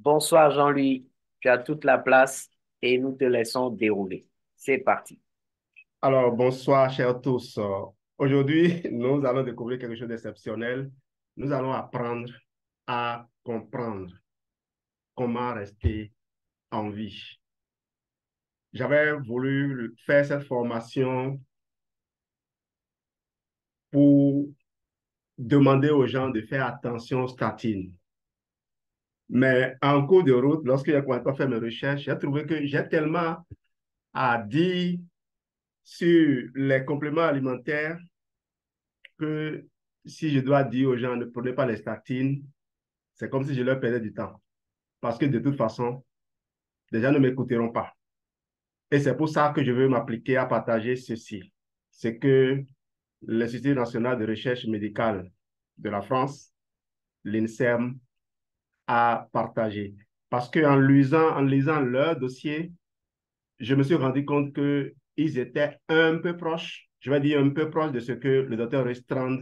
Bonsoir Jean-Louis, tu as toute la place et nous te laissons dérouler. C'est parti. Alors, bonsoir, chers tous. Aujourd'hui, nous allons découvrir quelque chose d'exceptionnel. Nous allons apprendre à comprendre comment rester en vie. J'avais voulu faire cette formation pour demander aux gens de faire attention aux statines. Mais en cours de route, lorsque j'ai commencé à faire mes recherches, j'ai trouvé que j'ai tellement à dire sur les compléments alimentaires que si je dois dire aux gens ne prenez pas les statines, c'est comme si je leur perdais du temps. Parce que de toute façon, les gens ne m'écouteront pas. Et c'est pour ça que je veux m'appliquer à partager ceci. C'est que l'Institut national de recherche médicale de la France, l'INSERM, a partagé. Parce qu'en lisant leur dossier, je me suis rendu compte qu'ils étaient un peu proches, je vais dire un peu proches de ce que le docteur Restrand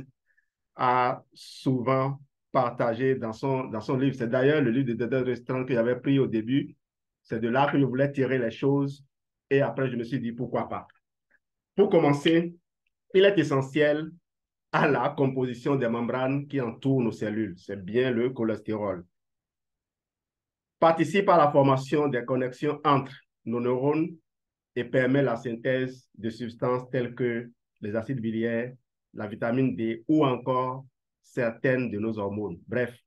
a souvent partagé dans son livre. C'est d'ailleurs le livre de Dédé Restaurant que j'avais pris au début. C'est de là que je voulais tirer les choses. Et après, je me suis dit, pourquoi pas. Pour commencer, il est essentiel à la composition des membranes qui entourent nos cellules. C'est bien le cholestérol. Participe à la formation des connexions entre nos neurones et permet la synthèse de substances telles que les acides biliaires, la vitamine D ou encore certaines de nos hormones. Bref,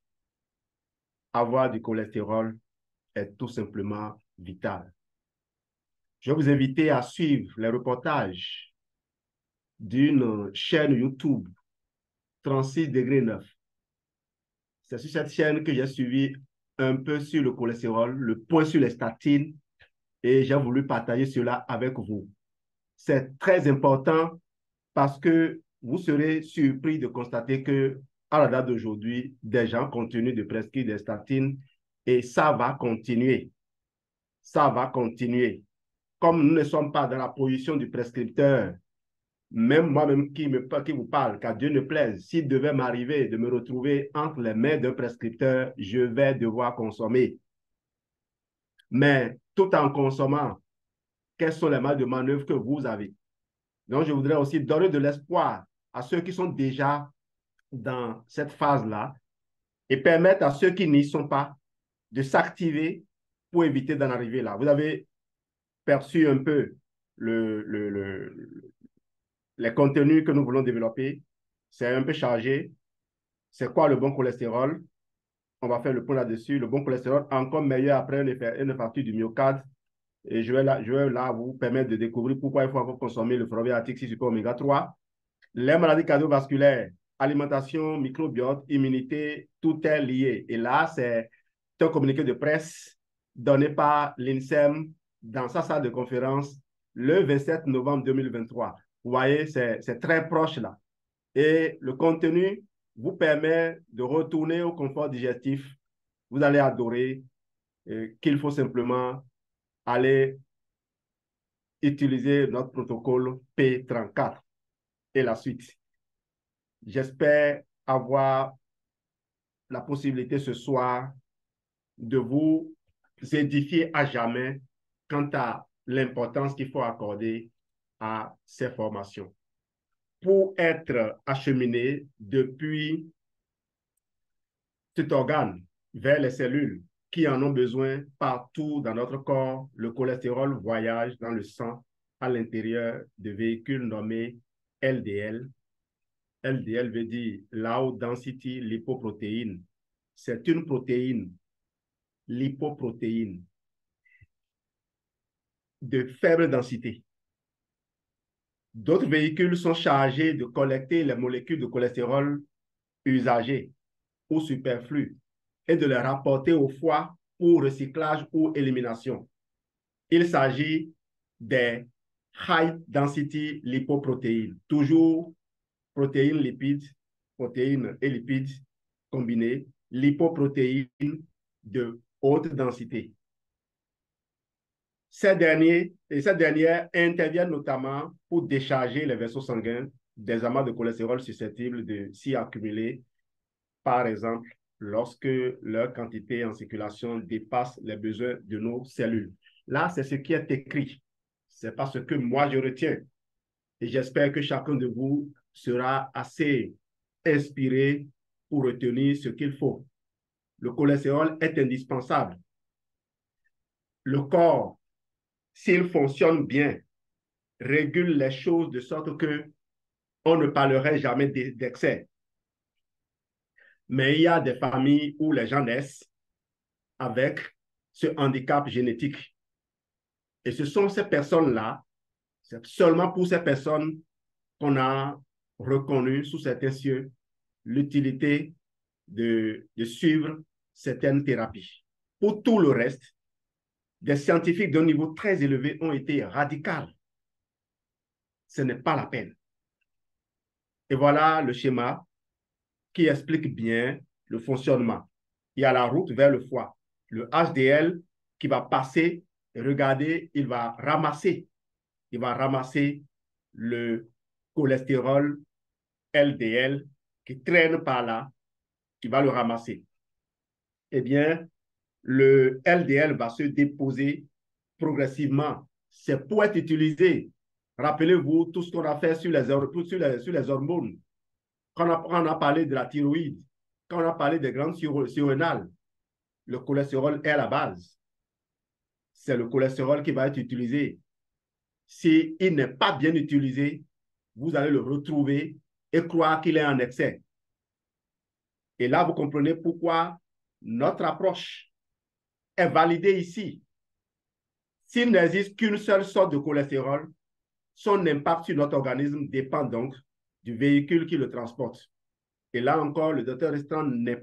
avoir du cholestérol est tout simplement vital. Je vais vous inviter à suivre les reportages d'une chaîne YouTube 36 degrés 9. C'est sur cette chaîne que j'ai suivi un peu sur le cholestérol, le point sur les statines, et j'ai voulu partager cela avec vous. C'est très important parce que vous serez surpris de constater que à la date d'aujourd'hui, des gens continuent de prescrire des statines et ça va continuer. Ça va continuer. Comme nous ne sommes pas dans la position du prescripteur, même moi-même qui vous parle, qu'à Dieu ne plaise, s'il devait m'arriver de me retrouver entre les mains d'un prescripteur, je vais devoir consommer. Mais tout en consommant, quelles sont les marges de manœuvre que vous avez? Donc, je voudrais aussi donner de l'espoir à ceux qui sont déjà dans cette phase-là et permettre à ceux qui n'y sont pas de s'activer pour éviter d'en arriver là. Vous avez perçu un peu les contenus que nous voulons développer. C'est un peu chargé. C'est quoi le bon cholestérol? On va faire le point là-dessus. Le bon cholestérol, encore meilleur après une infarctus du myocarde. Et je vais là vous permettre de découvrir pourquoi il faut encore consommer le fromage arctique 6 super oméga 3. Les maladies cardiovasculaires, alimentation, microbiote, immunité, tout est lié. Et là, c'est un communiqué de presse donné par l'INSERM dans sa salle de conférence le 27 novembre 2023. Vous voyez, c'est très proche là. Et le contenu vous permet de retourner au confort digestif. Vous allez adorer qu'il faut simplement aller utiliser notre protocole P34 et la suite. J'espère avoir la possibilité ce soir de vous édifier à jamais quant à l'importance qu'il faut accorder à ces formations. Pour être acheminé depuis cet organe vers les cellules qui en ont besoin partout dans notre corps, le cholestérol voyage dans le sang à l'intérieur de véhicules nommés LDL. LDL veut dire Low Density Lipoprotein. C'est une protéine, lipoprotéine, de faible densité. D'autres véhicules sont chargés de collecter les molécules de cholestérol usagées ou superflues et de les rapporter au foie pour recyclage ou élimination. Il s'agit des high density lipoprotéines, toujours protéines, lipides, protéines et lipides combinés, lipoprotéines de haute densité. Ces dernières interviennent notamment pour décharger les vaisseaux sanguins des amas de cholestérol susceptibles de s'y accumuler, par exemple lorsque leur quantité en circulation dépasse les besoins de nos cellules. Là, c'est ce qui est écrit. C'est pas ce que moi je retiens. Et j'espère que chacun de vous sera assez inspiré pour retenir ce qu'il faut. Le cholestérol est indispensable. Le corps, s'il fonctionne bien, régule les choses de sorte que on ne parlerait jamais d'excès. Mais il y a des familles où les gens naissent avec ce handicap génétique. Et ce sont ces personnes-là, c'est seulement pour ces personnes qu'on a reconnu sous certains cieux l'utilité de suivre certaines thérapies. Pour tout le reste, des scientifiques d'un niveau très élevé ont été radicaux. Ce n'est pas la peine. Et voilà le schéma qui explique bien le fonctionnement. Il y a la route vers le foie. Le HDL qui va passer, et regardez, il va ramasser le cholestérol LDL qui traîne par là, qui va le ramasser. Eh bien, le LDL va se déposer progressivement. C'est pour être utilisé. Rappelez-vous tout ce qu'on a fait sur les hormones. Quand on a parlé de la thyroïde, quand on a parlé des glandes surrénales, le cholestérol est à la base. C'est le cholestérol qui va être utilisé. S'il n'est pas bien utilisé, vous allez le retrouver et croire qu'il est en excès. Et là, vous comprenez pourquoi notre approche est validée ici. S'il n'existe qu'une seule sorte de cholestérol, son impact sur notre organisme dépend donc du véhicule qui le transporte. Et là encore, le docteur Restreint ne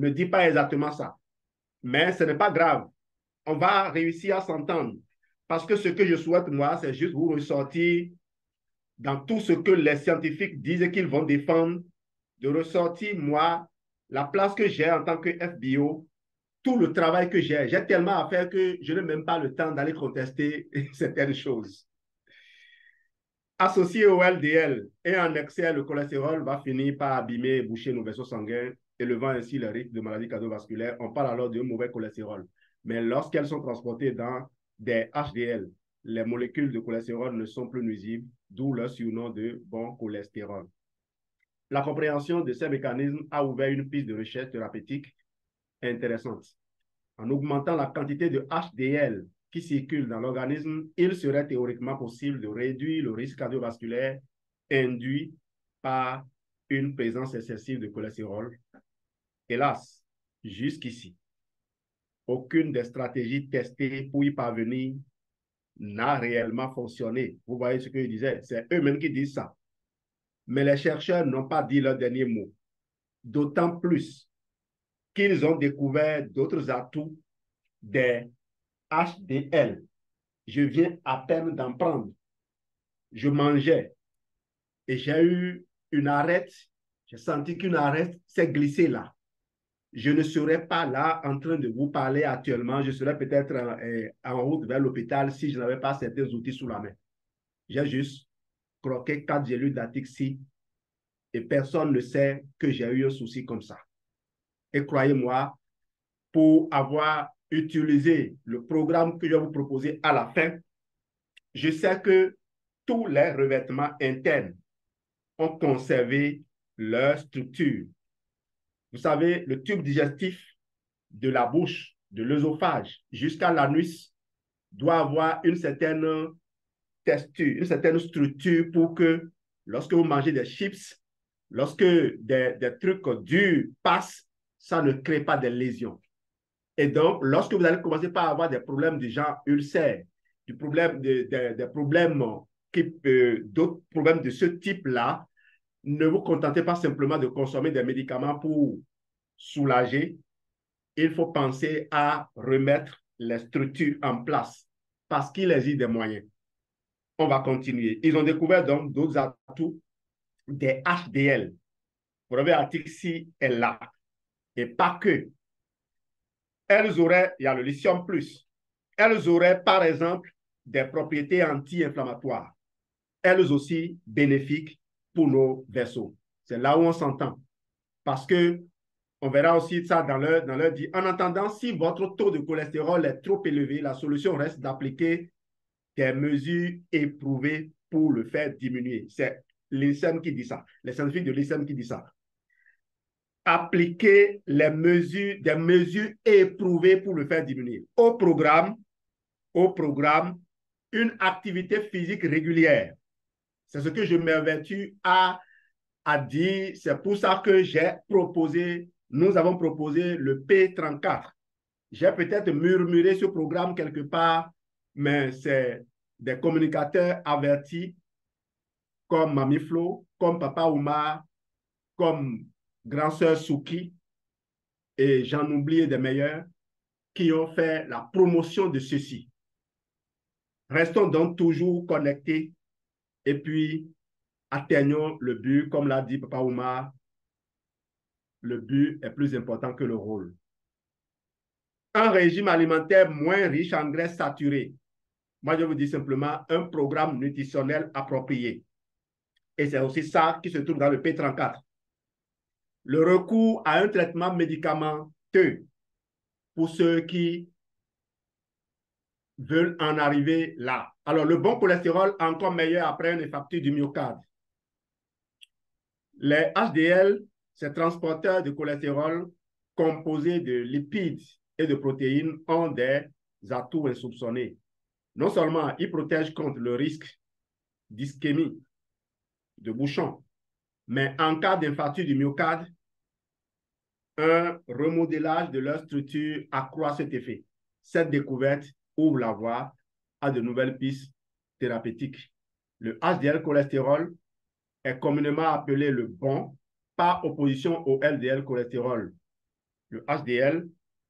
dit pas exactement ça. Mais ce n'est pas grave. On va réussir à s'entendre. Parce que ce que je souhaite, moi, c'est juste vous ressortir dans tout ce que les scientifiques disent qu'ils vont défendre, de ressortir, moi, la place que j'ai en tant que FBO, tout le travail que j'ai tellement à faire que je n'ai même pas le temps d'aller contester certaines choses. Associé au LDL et en excès, le cholestérol va finir par abîmer et boucher nos vaisseaux sanguins, élevant ainsi le risque de maladies cardiovasculaires. On parle alors de mauvais cholestérol. Mais lorsqu'elles sont transportées dans des HDL, les molécules de cholestérol ne sont plus nuisibles, d'où leur surnom de bon cholestérol. La compréhension de ces mécanismes a ouvert une piste de recherche thérapeutique intéressante. En augmentant la quantité de HDL qui circule dans l'organisme, il serait théoriquement possible de réduire le risque cardiovasculaire induit par une présence excessive de cholestérol. Hélas, jusqu'ici, aucune des stratégies testées pour y parvenir n'a réellement fonctionné. Vous voyez ce que je disais, c'est eux-mêmes qui disent ça. Mais les chercheurs n'ont pas dit leur dernier mot. D'autant plus qu'ils ont découvert d'autres atouts des HDL. Je viens à peine d'en prendre. Je mangeais et j'ai eu une arête. J'ai senti qu'une arête s'est glissée là. Je ne serais pas là en train de vous parler actuellement. Je serais peut-être en route vers l'hôpital si je n'avais pas certains outils sous la main. J'ai juste croqué 4 gélules d'Atixi et personne ne sait que j'ai eu un souci comme ça. Et croyez-moi, pour avoir utilisé le programme que je vais vous proposer à la fin, je sais que tous les revêtements internes ont conservé leur structure. Vous savez, le tube digestif de la bouche, de l'œsophage jusqu'à l'anus doit avoir une certaine texture, une certaine structure pour que lorsque vous mangez des chips, lorsque des trucs durs passent, ça ne crée pas de lésions. Et donc, lorsque vous allez commencer par avoir des problèmes du genre ulcère, des problèmes d'autres problèmes de ce type-là, ne vous contentez pas simplement de consommer des médicaments pour soulager. Il faut penser à remettre les structures en place parce qu'il existe des moyens. On va continuer. Ils ont découvert donc d'autres atouts des HDL. Vous avez l'article ici est là. Et pas que. Elles auraient, il y a le lithium plus, elles auraient par exemple des propriétés anti-inflammatoires. Elles aussi bénéfiques pour nos vaisseaux. C'est là où on s'entend. parce que on verra aussi ça dans leur dit. En attendant, si votre taux de cholestérol est trop élevé, la solution reste d'appliquer des mesures éprouvées pour le faire diminuer. C'est l'INSEM qui dit ça, les scientifiques de l'INSEM qui dit ça. Appliquer des mesures éprouvées pour le faire diminuer. Au programme, une activité physique régulière. C'est ce que je m'avertis à dire. C'est pour ça que nous avons proposé le P34. J'ai peut-être murmuré ce programme quelque part, mais c'est des communicateurs avertis comme Mami Flo, comme Papa Oumar, comme Grand-Sœur Souki, et j'en oublie des meilleurs, qui ont fait la promotion de ceci. Restons donc toujours connectés et puis atteignons le but, comme l'a dit Papa Oumar, le but est plus important que le rôle. Un régime alimentaire moins riche en graisses saturées. Moi, je vous dis simplement un programme nutritionnel approprié. Et c'est aussi ça qui se trouve dans le P34. Le recours à un traitement médicamenteux pour ceux qui veulent en arriver là. Alors, le bon cholestérol, encore meilleur après une infarctus du myocarde. Les HDL, ces transporteurs de cholestérol composés de lipides et de protéines, ont des atouts insoupçonnés. Non seulement ils protègent contre le risque d'ischémie, de bouchon, mais en cas d'infarctus du myocarde, un remodelage de leur structure accroît cet effet. Cette découverte ouvre la voie à de nouvelles pistes thérapeutiques. Le HDL cholestérol est communément appelé le bon, par opposition au LDL cholestérol. Le HDL,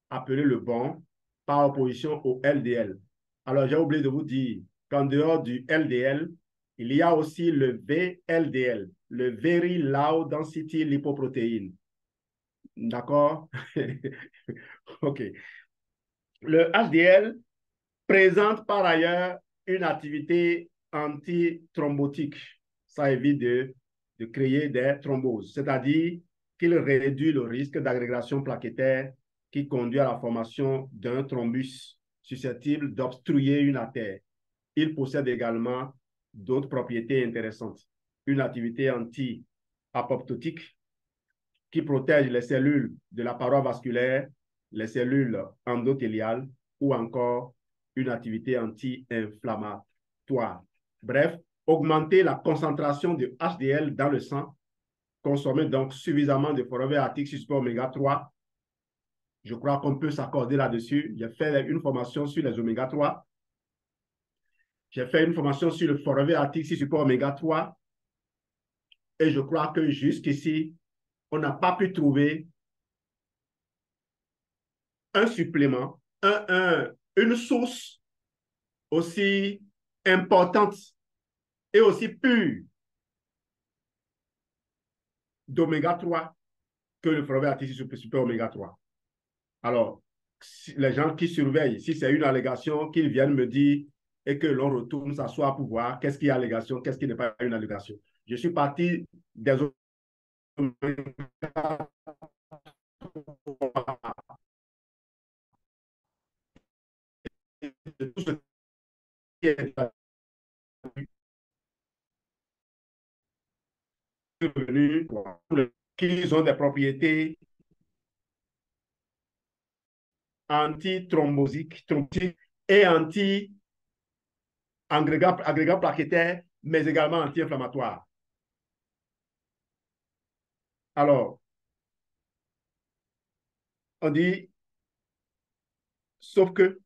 appelé le bon, par opposition au LDL. Alors, j'ai oublié de vous dire qu'en dehors du LDL, il y a aussi le VLDL, le Very Low Density Lipoprotein. D'accord? OK. Le HDL présente par ailleurs une activité antithrombotique. Ça évite de créer des thromboses, c'est-à-dire qu'il réduit le risque d'agrégation plaquettaire qui conduit à la formation d'un thrombus susceptible d'obstruer une artère. Il possède également d'autres propriétés intéressantes. Une activité anti-apoptotique qui protège les cellules de la paroi vasculaire, les cellules endothéliales ou encore une activité anti-inflammatoire. Bref, augmenter la concentration de HDL dans le sang, consommer donc suffisamment de forever arctic super oméga 3. Je crois qu'on peut s'accorder là-dessus. J'ai fait une formation sur les oméga 3. J'ai fait une formation sur le forever arctic super oméga 3. Et je crois que jusqu'ici, on n'a pas pu trouver un supplément, une source aussi importante et aussi pure d'oméga 3 que le forever arctic super oméga 3. Alors, si les gens qui surveillent, si c'est une allégation, qu'ils viennent me dire et que l'on retourne s'asseoir pour voir qu'est-ce qui est allégation, qu'est-ce qui n'est pas une allégation. Je suis parti des de tout ce qui est revenu, qui ont des propriétés anti-thrombosiques et anti-agrégats plaquettaires, mais également anti-inflammatoires. Alors, on dit, sauf que,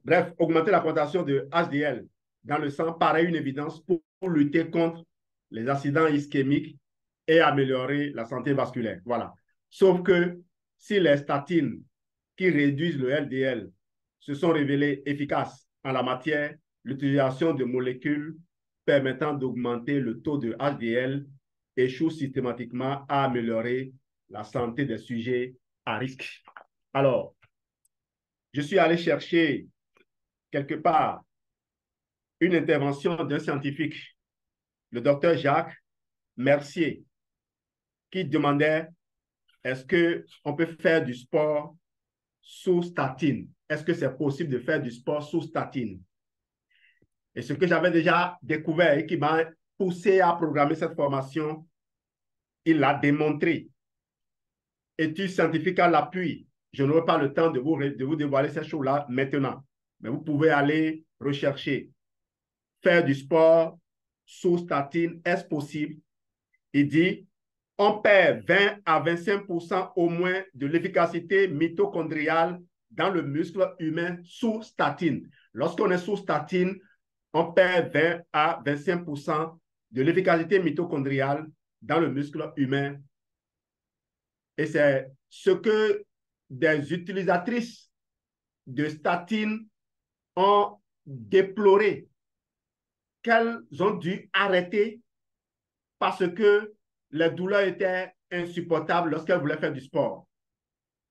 bref, augmenter la concentration de HDL dans le sang paraît une évidence pour lutter contre les accidents ischémiques et améliorer la santé vasculaire. Voilà. Sauf que si les statines qui réduisent le LDL se sont révélées efficaces en la matière, l'utilisation de molécules permettant d'augmenter le taux de HDL échoue systématiquement à améliorer la santé des sujets à risque. Alors, je suis allé chercher quelque part une intervention d'un scientifique, le docteur Jacques Mercier, qui demandait est-ce qu'on peut faire du sport sous statine? Est-ce que c'est possible de faire du sport sous statine? Et ce que j'avais déjà découvert et qui m'a poussé à programmer cette formation, il l'a démontré. Études scientifiques à l'appui. Je n'aurai pas le temps de vous dévoiler ces choses-là maintenant. Mais vous pouvez aller rechercher. Faire du sport sous statine, est-ce possible? Il dit, on perd 20 à 25% au moins de l'efficacité mitochondriale dans le muscle humain sous statine. Lorsqu'on est sous statine, on perd 20 à 25% de l'efficacité mitochondriale dans le muscle humain. Et c'est ce que des utilisatrices de statine ont déploré, qu'elles ont dû arrêter parce que les douleurs étaient insupportables lorsqu'elles voulaient faire du sport.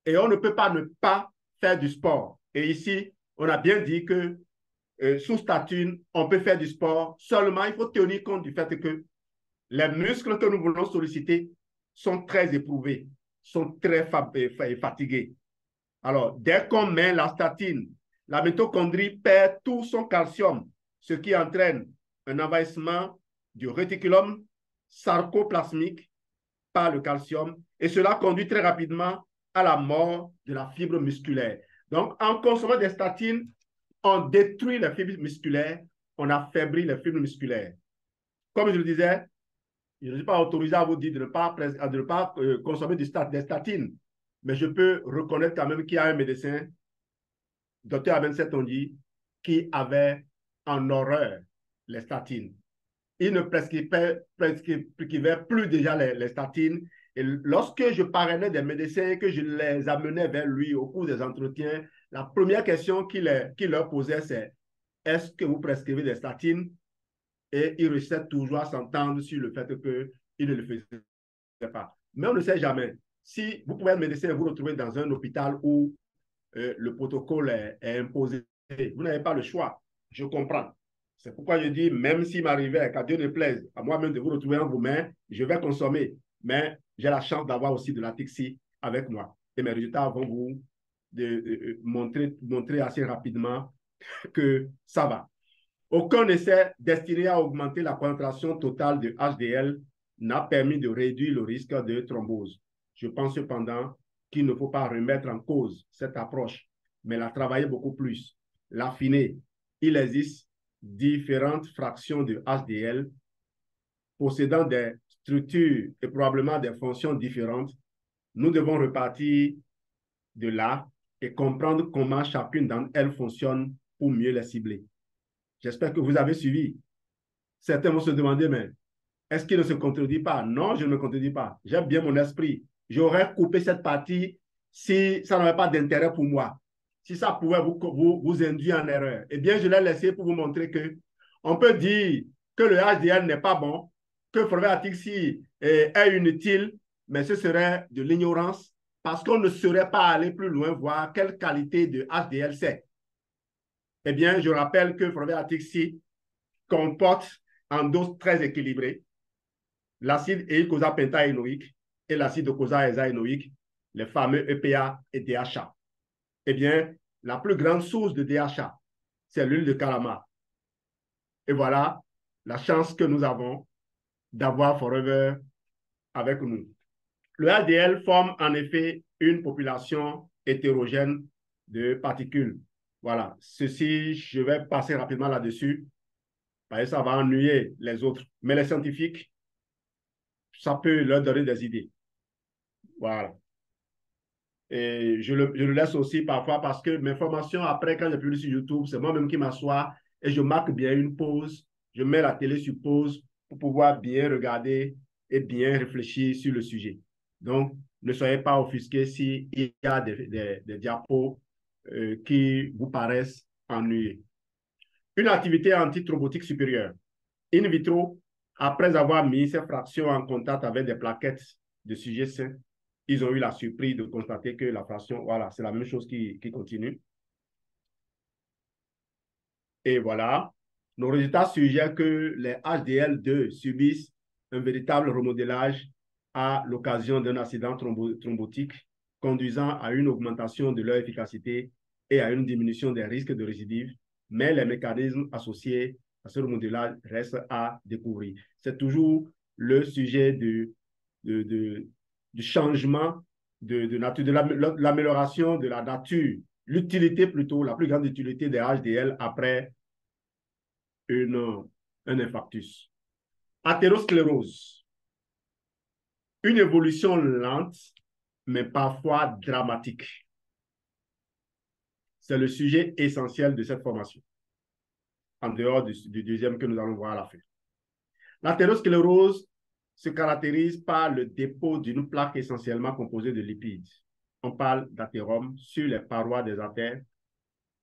Et on ne peut pas ne pas faire du sport. Et ici, on a bien dit que sous statine, on peut faire du sport. Seulement, il faut tenir compte du fait que les muscles que nous voulons solliciter sont très éprouvés, sont très fatigués. Alors, dès qu'on met la statine, la mitochondrie perd tout son calcium, ce qui entraîne un envahissement du réticulum sarcoplasmique par le calcium, et cela conduit très rapidement à la mort de la fibre musculaire. Donc, en consommant des statines, on détruit les fibres musculaires, on affaiblit les fibres musculaires. Comme je le disais, je ne suis pas autorisé à vous dire de ne pas consommer des statines, mais je peux reconnaître quand même qu'il y a un médecin, Dr Aben Setondi, qui avait en horreur les statines. Il ne prescrivait plus déjà les statines. Et lorsque je parrainais des médecins et que je les amenais vers lui au cours des entretiens, la première question qu'il leur posait, c'est est-ce que vous prescrivez des statines? Et il réussissait toujours à s'entendre sur le fait qu'il ne le faisait pas. Mais on ne sait jamais. Si vous pouvez être médecin et vous retrouvez dans un hôpital où le protocole est imposé, vous n'avez pas le choix. Je comprends. C'est pourquoi je dis, même s'il m'arrivait, qu'à Dieu ne plaise, à moi-même de vous retrouver en vos mains, je vais consommer. Mais j'ai la chance d'avoir aussi de la Tixi avec moi. Et mes résultats vont vous montrer assez rapidement que ça va. Aucun essai destiné à augmenter la concentration totale de HDL n'a permis de réduire le risque de thrombose. Je pense cependant qu'il ne faut pas remettre en cause cette approche, mais la travailler beaucoup plus, l'affiner. Il existe différentes fractions de HDL possédant des structures et probablement des fonctions différentes. Nous devons repartir de là et comprendre comment chacune d'entre elles fonctionne pour mieux les cibler. J'espère que vous avez suivi. Certains vont se demander, mais est-ce qu'il ne se contredit pas? Non, je ne me contredis pas. J'aime bien mon esprit. J'aurais coupé cette partie si ça n'avait pas d'intérêt pour moi. Si ça pouvait vous induire en erreur. Eh bien, je l'ai laissé pour vous montrer que on peut dire que le HDL n'est pas bon, que Forvet-Atixi est inutile, mais ce serait de l'ignorance parce qu'on ne saurait pas aller plus loin, voir quelle qualité de HDL c'est. Eh bien, je rappelle que Forvet-Atixi comporte en dose très équilibrée l'acide éicosa-pentaénoïque et l'acide docosahexaénoïque, les fameux EPA et DHA. Eh bien, la plus grande source de DHA, c'est l'huile de calamar. Et voilà la chance que nous avons d'avoir Forever avec nous. Le HDL forme en effet une population hétérogène de particules. Voilà, ceci, je vais passer rapidement là-dessus, parce que ça va ennuyer les autres. Mais les scientifiques, ça peut leur donner des idées. Voilà. Et je le laisse aussi parfois parce que mes formations, après, quand je publie sur YouTube, c'est moi-même qui m'assois et je marque bien une pause. Je mets la télé sur pause pour pouvoir bien regarder et bien réfléchir sur le sujet. Donc, ne soyez pas offusqués s'il y a des diapos qui vous paraissent ennuyeux. Une activité antithrombotique supérieure. In vitro, après avoir mis ces fractions en contact avec des plaquettes de sujets sains, ils ont eu la surprise de constater que la fraction, voilà, c'est la même chose qui continue. Et voilà, nos résultats suggèrent que les HDL2 subissent un véritable remodelage à l'occasion d'un accident thrombotique, conduisant à une augmentation de leur efficacité et à une diminution des risques de récidive, mais les mécanismes associés à ce remodelage restent à découvrir. C'est toujours le sujet du changement de nature, de l'amélioration de la nature, l'utilité plutôt, la plus grande utilité des HDL après un infarctus. Athérosclérose, une évolution lente, mais parfois dramatique. C'est le sujet essentiel de cette formation, en dehors du deuxième que nous allons voir à la fin. L'athérosclérose se caractérise par le dépôt d'une plaque essentiellement composée de lipides. On parle d'athérome sur les parois des artères.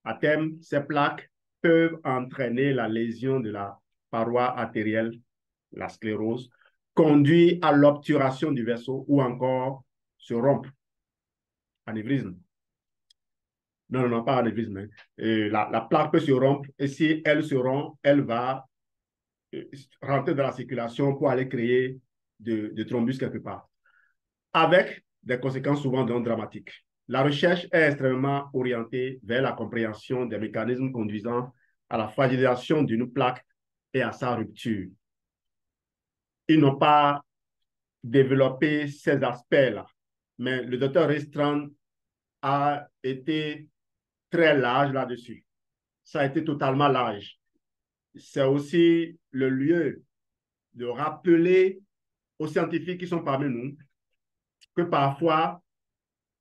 À terme, ces plaques peuvent entraîner la lésion de la paroi artérielle, la sclérose, conduire à l'obturation du vaisseau ou encore se rompre, anévrisme. Non, pas anévrisme. Hein. La plaque peut se rompre et si elle se rompt, elle va rentrer dans la circulation pour aller créer de thrombus quelque part, avec des conséquences souvent donc dramatiques. La recherche est extrêmement orientée vers la compréhension des mécanismes conduisant à la fragilisation d'une plaque et à sa rupture. Ils n'ont pas développé ces aspects-là, mais le docteur Restran a été très large là-dessus. Ça a été totalement large. C'est aussi le lieu de rappeler aux scientifiques qui sont parmi nous que parfois,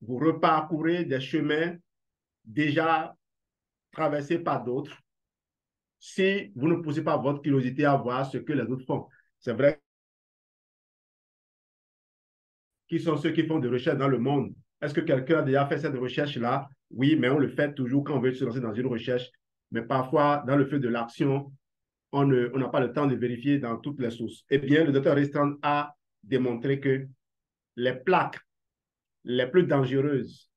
vous reparcourez des chemins déjà traversés par d'autres si vous ne poussez pas votre curiosité à voir ce que les autres font. C'est vrai. Qui sont ceux qui font des recherches dans le monde? Est-ce que quelqu'un a déjà fait cette recherche-là? Oui, mais on le fait toujours quand on veut se lancer dans une recherche. Mais parfois, dans le feu de l'action, on n'a pas le temps de vérifier dans toutes les sources. Eh bien, le docteur Restran a démontré que les plaques les plus dangereuses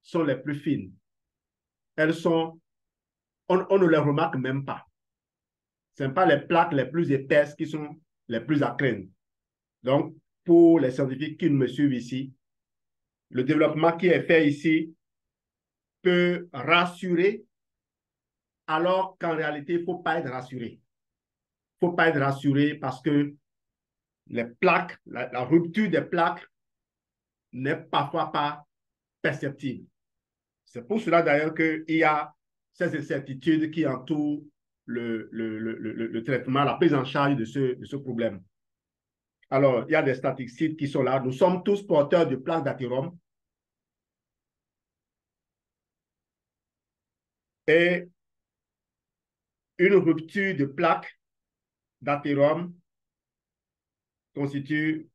sont les plus fines. Elles sont, on ne les remarque même pas. Ce ne sont pas les plaques les plus épaisses qui sont les plus à craindre. Donc, pour les scientifiques qui me suivent ici, le développement qui est fait ici peut rassurer, alors qu'en réalité, il ne faut pas être rassuré. Il ne faut pas être rassuré parce que les plaques, la rupture des plaques n'est parfois pas perceptible. C'est pour cela d'ailleurs qu'il y a ces incertitudes qui entourent le traitement, la prise en charge de ce problème. Alors, il y a des statistiques qui sont là. Nous sommes tous porteurs de plaques d'athérome. Et une rupture de plaque d'athérome constitue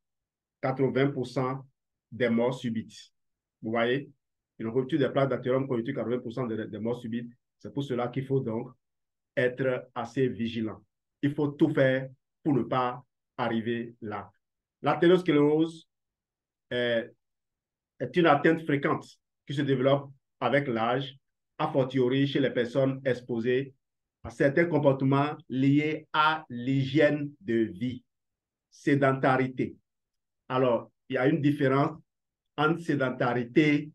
80% des morts subites. Vous voyez, une rupture des plaques d'athérome constitue 80% des morts subites. C'est pour cela qu'il faut donc être assez vigilant. Il faut tout faire pour ne pas arriver là. L'athérosclérose est une atteinte fréquente qui se développe avec l'âge, a fortiori chez les personnes exposées à certains comportements liés à l'hygiène de vie, sédentarité. Alors, il y a une différence entre sédentarité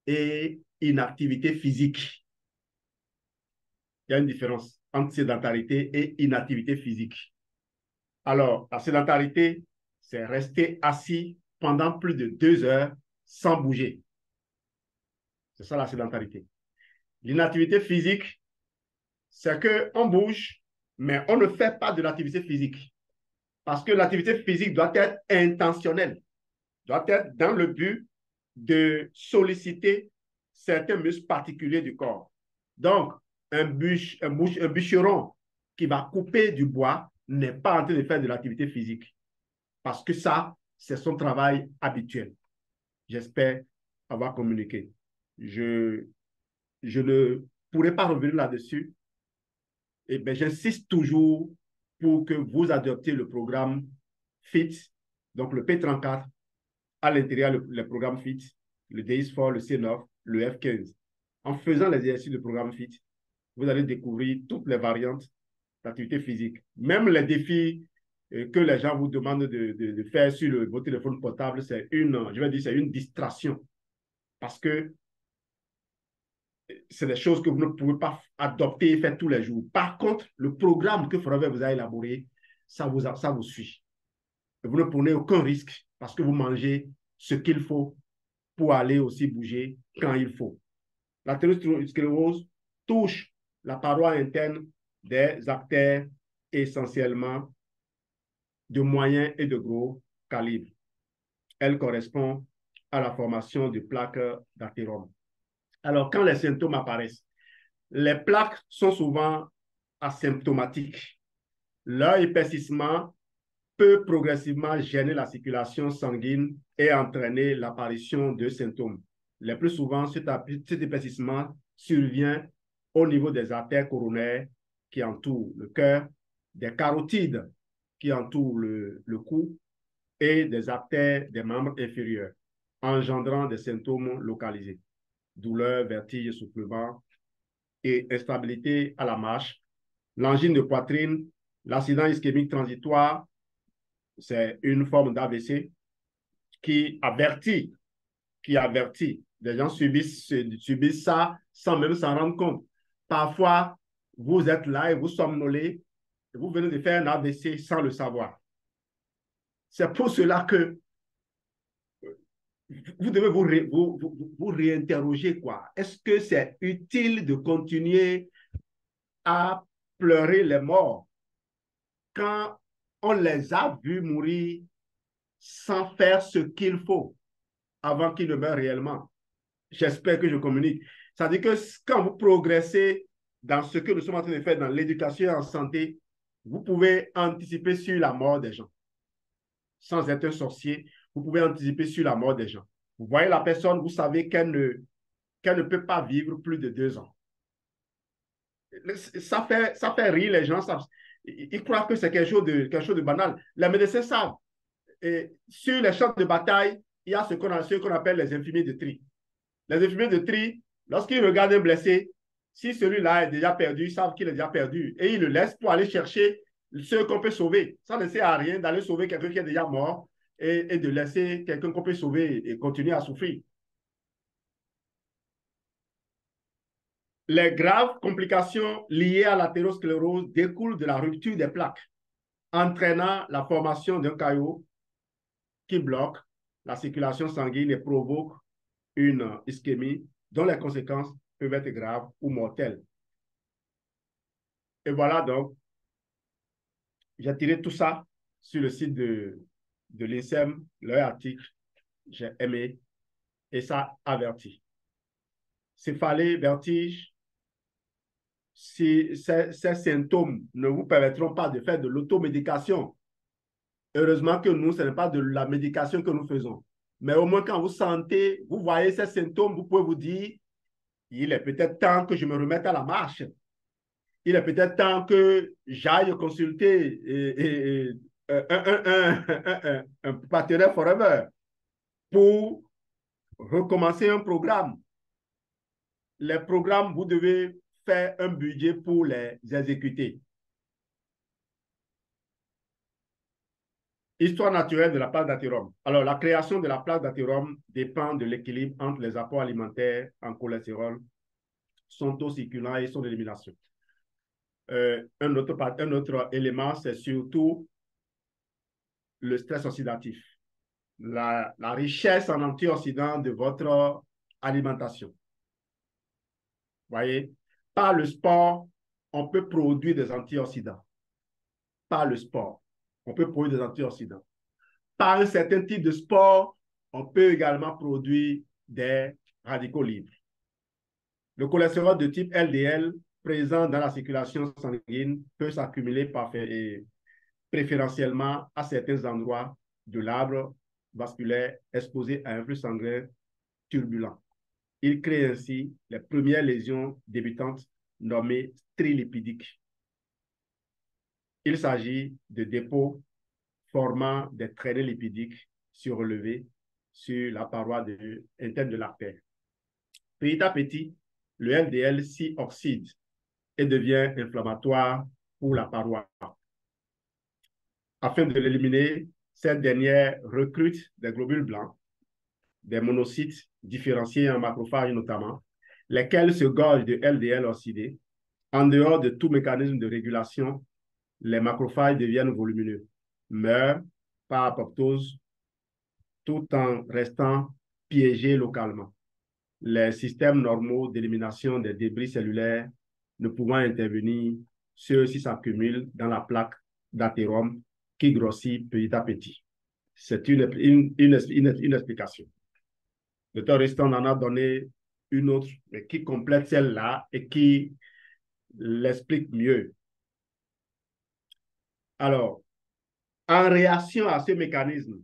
et inactivité physique. Il y a une différence entre sédentarité et inactivité physique. Alors, la sédentarité, c'est rester assis pendant plus de 2 heures sans bouger. C'est ça la sédentarité. L'inactivité physique, c'est qu'on bouge, mais on ne fait pas de l'activité physique. Parce que l'activité physique doit être intentionnelle, doit être dans le but de solliciter certains muscles particuliers du corps. Donc, un bûcheron qui va couper du bois n'est pas en train de faire de l'activité physique. Parce que ça, c'est son travail habituel. J'espère avoir communiqué. Je ne pourrai pas revenir là-dessus. Et bien, j'insiste toujours pour que vous adoptiez le programme FIT, donc le P34, à l'intérieur le programme FIT, le DIS4, le C9, le F15. En faisant les exercices du programme FIT, vous allez découvrir toutes les variantes d'activité physique, même les défis que les gens vous demandent de faire sur votre téléphone portable, c'est je vais dire, c'est une distraction. Parce que c'est des choses que vous ne pouvez pas adopter et faire tous les jours. Par contre, le programme que Forever vous a élaboré, ça vous suit. Vous ne prenez aucun risque parce que vous mangez ce qu'il faut pour aller aussi bouger quand il faut. L'artériosclérose touche la paroi interne des artères essentiellement de moyen et de gros calibre. Elle correspond à la formation de plaques d'athérome. Alors, quand les symptômes apparaissent, les plaques sont souvent asymptomatiques. Leur épaississement peut progressivement gêner la circulation sanguine et entraîner l'apparition de symptômes. Le plus souvent, cet épaississement survient au niveau des artères coronaires qui entourent le cœur, des carotides qui entourent le cou et des artères des membres inférieurs, engendrant des symptômes localisés. Douleur, vertige, essoufflement et instabilité à la marche, l'angine de poitrine, l'accident ischémique transitoire, c'est une forme d'AVC qui avertit. Les gens subissent ça sans même s'en rendre compte. Parfois, vous êtes là et vous somnolez, et vous venez de faire un AVC sans le savoir. C'est pour cela que vous devez vous réinterroger, quoi. Est-ce que c'est utile de continuer à pleurer les morts quand on les a vus mourir sans faire ce qu'il faut avant qu'ils ne meurent réellement? J'espère que je communique. Ça veut dire que quand vous progressez dans ce que nous sommes en train de faire dans l'éducation et en santé, vous pouvez anticiper sur la mort des gens. Sans être un sorcier, vous pouvez anticiper sur la mort des gens. Vous voyez la personne, vous savez qu'elle ne peut pas vivre plus de 2 ans. Ça fait rire les gens. Ils croient que c'est quelque chose de banal. Les médecins savent. Et sur les champs de bataille, il y a ce qu'on appelle les infirmiers de tri. Les infirmiers de tri, lorsqu'ils regardent un blessé, si celui-là est déjà perdu, ils savent qu'il est déjà perdu. Et ils le laissent pour aller chercher ceux qu'on peut sauver. Ça ne sert à rien d'aller sauver quelqu'un qui est déjà mort et de laisser quelqu'un qu'on peut sauver et continuer à souffrir. Les graves complications liées à l'athérosclérose découlent de la rupture des plaques, entraînant la formation d'un caillot qui bloque la circulation sanguine et provoque une ischémie dont les conséquences peuvent être graves ou mortelles. Et voilà donc, j'ai tiré tout ça sur le site de l'INSEM, leur article, j'ai aimé et ça avertit. Céphalée, vertige, si ces symptômes ne vous permettront pas de faire de l'automédication, heureusement que nous, ce n'est pas de la médication que nous faisons. Mais au moins, quand vous sentez, vous voyez ces symptômes, vous pouvez vous dire, il est peut-être temps que je me remette à la marche. Il est peut-être temps que j'aille consulter un partenaire Forever pour recommencer un programme. Les programmes, vous devez faire un budget pour les exécuter. Histoire naturelle de la plaque d'athérome. Alors, la création de la plaque d'athérome dépend de l'équilibre entre les apports alimentaires en cholestérol, son taux circulant et son élimination. Un autre élément, c'est surtout le stress oxydatif, la richesse en antioxydants de votre alimentation. Vous voyez, par le sport, on peut produire des antioxydants. Par le sport, on peut produire des antioxydants. Par un certain type de sport, on peut également produire des radicaux libres. Le cholestérol de type LDL présent dans la circulation sanguine peut s'accumuler préférentiellement à certains endroits de l'arbre vasculaire exposé à un flux sanguin turbulent. Il crée ainsi les premières lésions débutantes nommées trilipidiques. Il s'agit de dépôts formant des traînées lipidiques surélevées sur la paroi interne de l'artère. Petit à petit, le LDL s'y oxyde et devient inflammatoire pour la paroi. afin de l'éliminer, cette dernière recrute des globules blancs, des monocytes différenciés en macrophages notamment, lesquels se gorgent de LDL oxydé. En dehors de tout mécanisme de régulation, les macrophages deviennent volumineux, meurent par apoptose tout en restant piégés localement. Les systèmes normaux d'élimination des débris cellulaires ne pouvant intervenir, ceux-ci s'accumulent dans la plaque d'athérome qui grossit petit à petit. C'est une explication. Le docteur Riston en a donné une autre, mais qui complète celle-là et qui l'explique mieux. Alors, en réaction à ce mécanisme,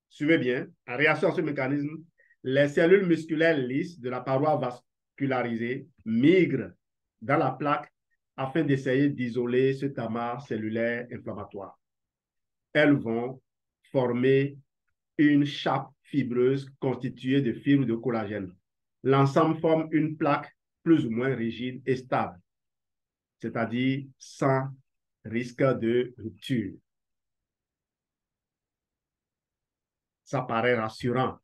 suivez bien, en réaction à ce mécanisme, les cellules musculaires lisses de la paroi vascularisée migrent dans la plaque afin d'essayer d'isoler ce tamas cellulaire inflammatoire. Elles vont former une chape fibreuse constituée de fibres de collagène. L'ensemble forme une plaque plus ou moins rigide et stable, c'est-à-dire sans risque de rupture. Ça paraît rassurant.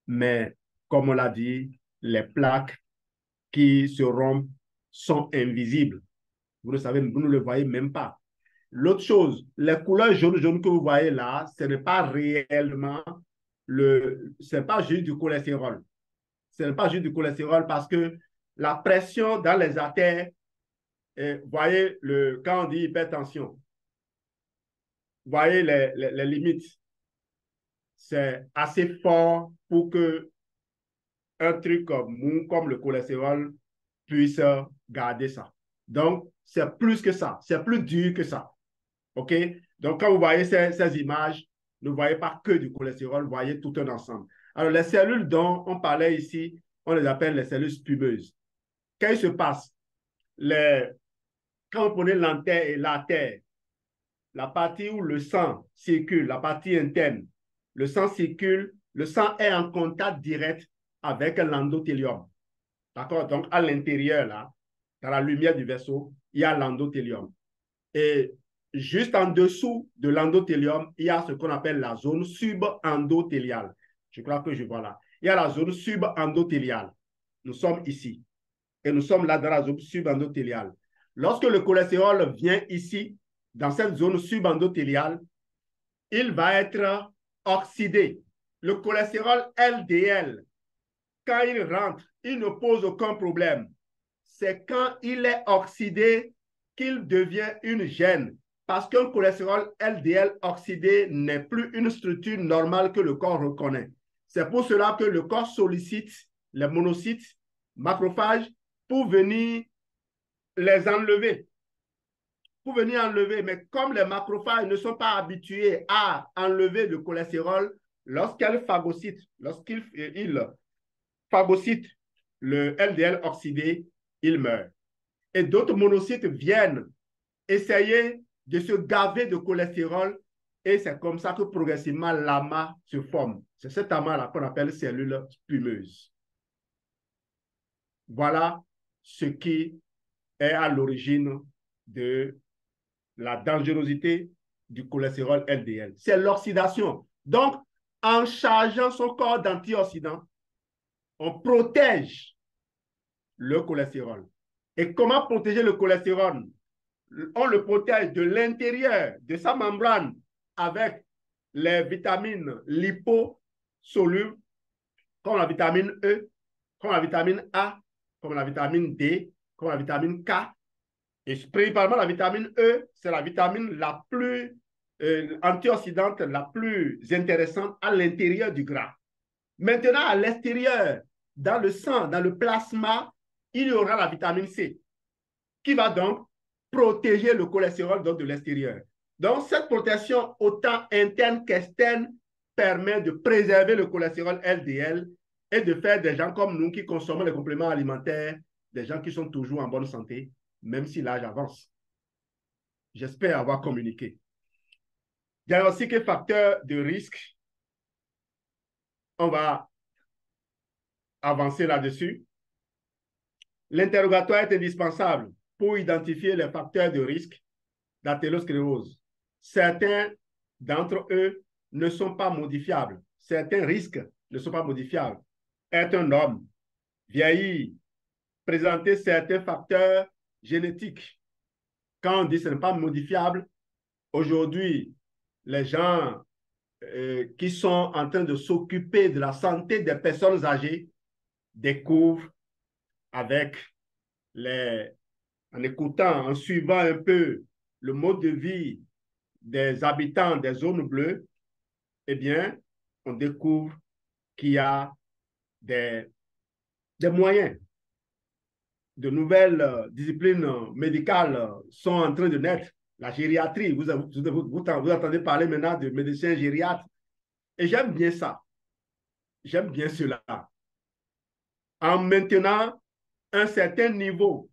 Mais comme on l'a dit, les plaques qui se rompent sont invisibles. Vous le savez, vous ne le voyez même pas. L'autre chose, les couleurs jaune que vous voyez là, ce n'est pas réellement c'est pas juste du cholestérol. Ce n'est pas juste du cholestérol parce que la pression dans les artères, voyez, quand on dit hypertension, voyez les limites. C'est assez fort pour que un truc mou comme le cholestérol puisse garder ça. Donc, c'est plus que ça. C'est plus dur que ça. OK? Donc, quand vous voyez ces images, ne voyez pas que du cholestérol, vous voyez tout un ensemble. Alors, les cellules dont on parlait ici, on les appelle les cellules spumeuses. Qu'est-ce qui se passe? Quand vous prenez l'antère et l'artère, la partie où le sang circule, la partie interne, le sang circule, le sang est en contact direct avec l'endothélium. D'accord? Donc, à l'intérieur, là, dans la lumière du vaisseau, il y a l'endothélium. Et juste en dessous de l'endothélium, il y a ce qu'on appelle la zone subendothéliale. Je crois que je vois là. Il y a la zone subendothéliale. Nous sommes ici. Et nous sommes là dans la zone subendothéliale. Lorsque le cholestérol vient ici, dans cette zone subendothéliale, il va être oxydé. Le cholestérol LDL, quand il rentre, il ne pose aucun problème. C'est quand il est oxydé qu'il devient une gêne. Parce qu'un cholestérol LDL oxydé n'est plus une structure normale que le corps reconnaît. C'est pour cela que le corps sollicite les monocytes, macrophages, pour venir les enlever. Pour venir enlever. Mais comme les macrophages ne sont pas habitués à enlever le cholestérol, lorsqu'ils phagocytent le LDL oxydé, il meurt. Et d'autres monocytes viennent essayer de se gaver de cholestérol et c'est comme ça que progressivement l'amas se forme. C'est cet amas-là qu'on appelle cellule spumeuse. Voilà ce qui est à l'origine de la dangerosité du cholestérol LDL. C'est l'oxydation. Donc, en chargeant son corps d'antioxydants, on protège le cholestérol. Et comment protéger le cholestérol? On le protège de l'intérieur de sa membrane avec les vitamines liposolubles, comme la vitamine E, comme la vitamine A, comme la vitamine D, comme la vitamine K. Et principalement la vitamine E, c'est la vitamine la plus antioxydante, la plus intéressante à l'intérieur du gras. Maintenant, à l'extérieur, dans le sang, dans le plasma, il y aura la vitamine C, qui va donc protéger le cholestérol de l'extérieur. Donc, cette protection, autant interne qu'externe, permet de préserver le cholestérol LDL et de faire des gens comme nous qui consommons les compléments alimentaires, des gens qui sont toujours en bonne santé, même si l'âge avance. J'espère avoir communiqué. Diagnostic et facteurs de risque. On va avancer là-dessus. L'interrogatoire est indispensable pour identifier les facteurs de risque d'athérosclérose. certains d'entre eux ne sont pas modifiables. Certains risques ne sont pas modifiables. Être un homme, vieillir, présenter certains facteurs génétiques. Quand on dit que ce n'est pas modifiable, aujourd'hui, les gens qui sont en train de s'occuper de la santé des personnes âgées découvrent avec en écoutant, en suivant un peu le mode de vie des habitants des zones bleues, eh bien, on découvre qu'il y a des moyens. De nouvelles disciplines médicales sont en train de naître. La gériatrie, vous entendez parler maintenant de médecins gériatres. Et j'aime bien ça. J'aime bien cela. En maintenant un certain niveau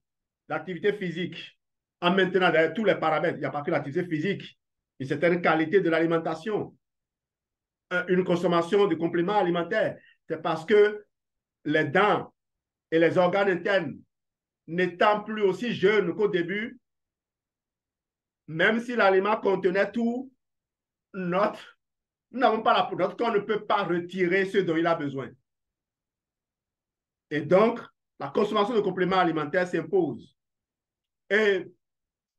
d'activité physique, en maintenant tous les paramètres, il n'y a pas que l'activité physique, une certaine qualité de l'alimentation, une consommation de compléments alimentaires. C'est parce que les dents et les organes internes n'étant plus aussi jeunes qu'au début, même si l'aliment contenait tout, nous n'avons pas la notre corps ne peut pas retirer ce dont il a besoin. Et donc, la consommation de compléments alimentaires s'impose. Et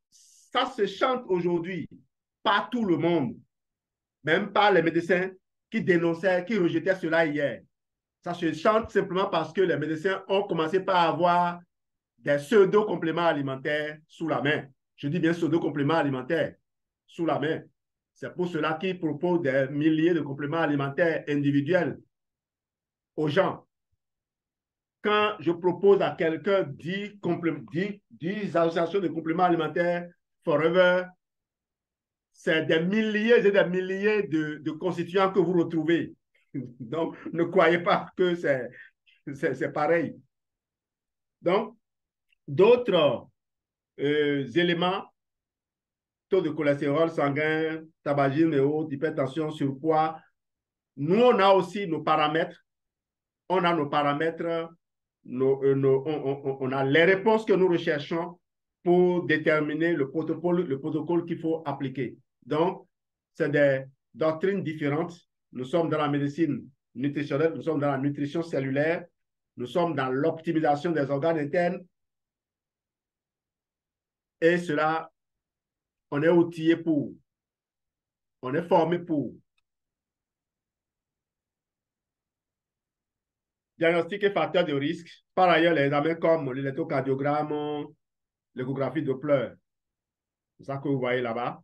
ça se chante aujourd'hui par tout le monde, même par les médecins qui dénonçaient, qui rejetaient cela hier. Ça se chante simplement parce que les médecins ont commencé par avoir des pseudo-compléments alimentaires sous la main. Je dis bien pseudo-compléments alimentaires sous la main. C'est pour cela qu'ils proposent des milliers de compléments alimentaires individuels aux gens. Quand je propose à quelqu'un 10 associations de compléments alimentaires Forever, c'est des milliers et des milliers de constituants que vous retrouvez. Donc, ne croyez pas que c'est pareil. Donc, d'autres éléments, taux de cholestérol sanguin, tabagisme et autres, hypertension, surpoids. Nous, on a aussi nos paramètres. On a nos paramètres, on a les réponses que nous recherchons pour déterminer le protocole qu'il faut appliquer. Donc, c'est des doctrines différentes. Nous sommes dans la médecine nutritionnelle, nous sommes dans la nutrition cellulaire, nous sommes dans l'optimisation des organes internes. Et cela, on est outillé pour, on est formé pour. Diagnostic et facteurs de risque. Par ailleurs, les examens comme l'électrocardiogramme, l'échographie Doppler, c'est ça que vous voyez là-bas,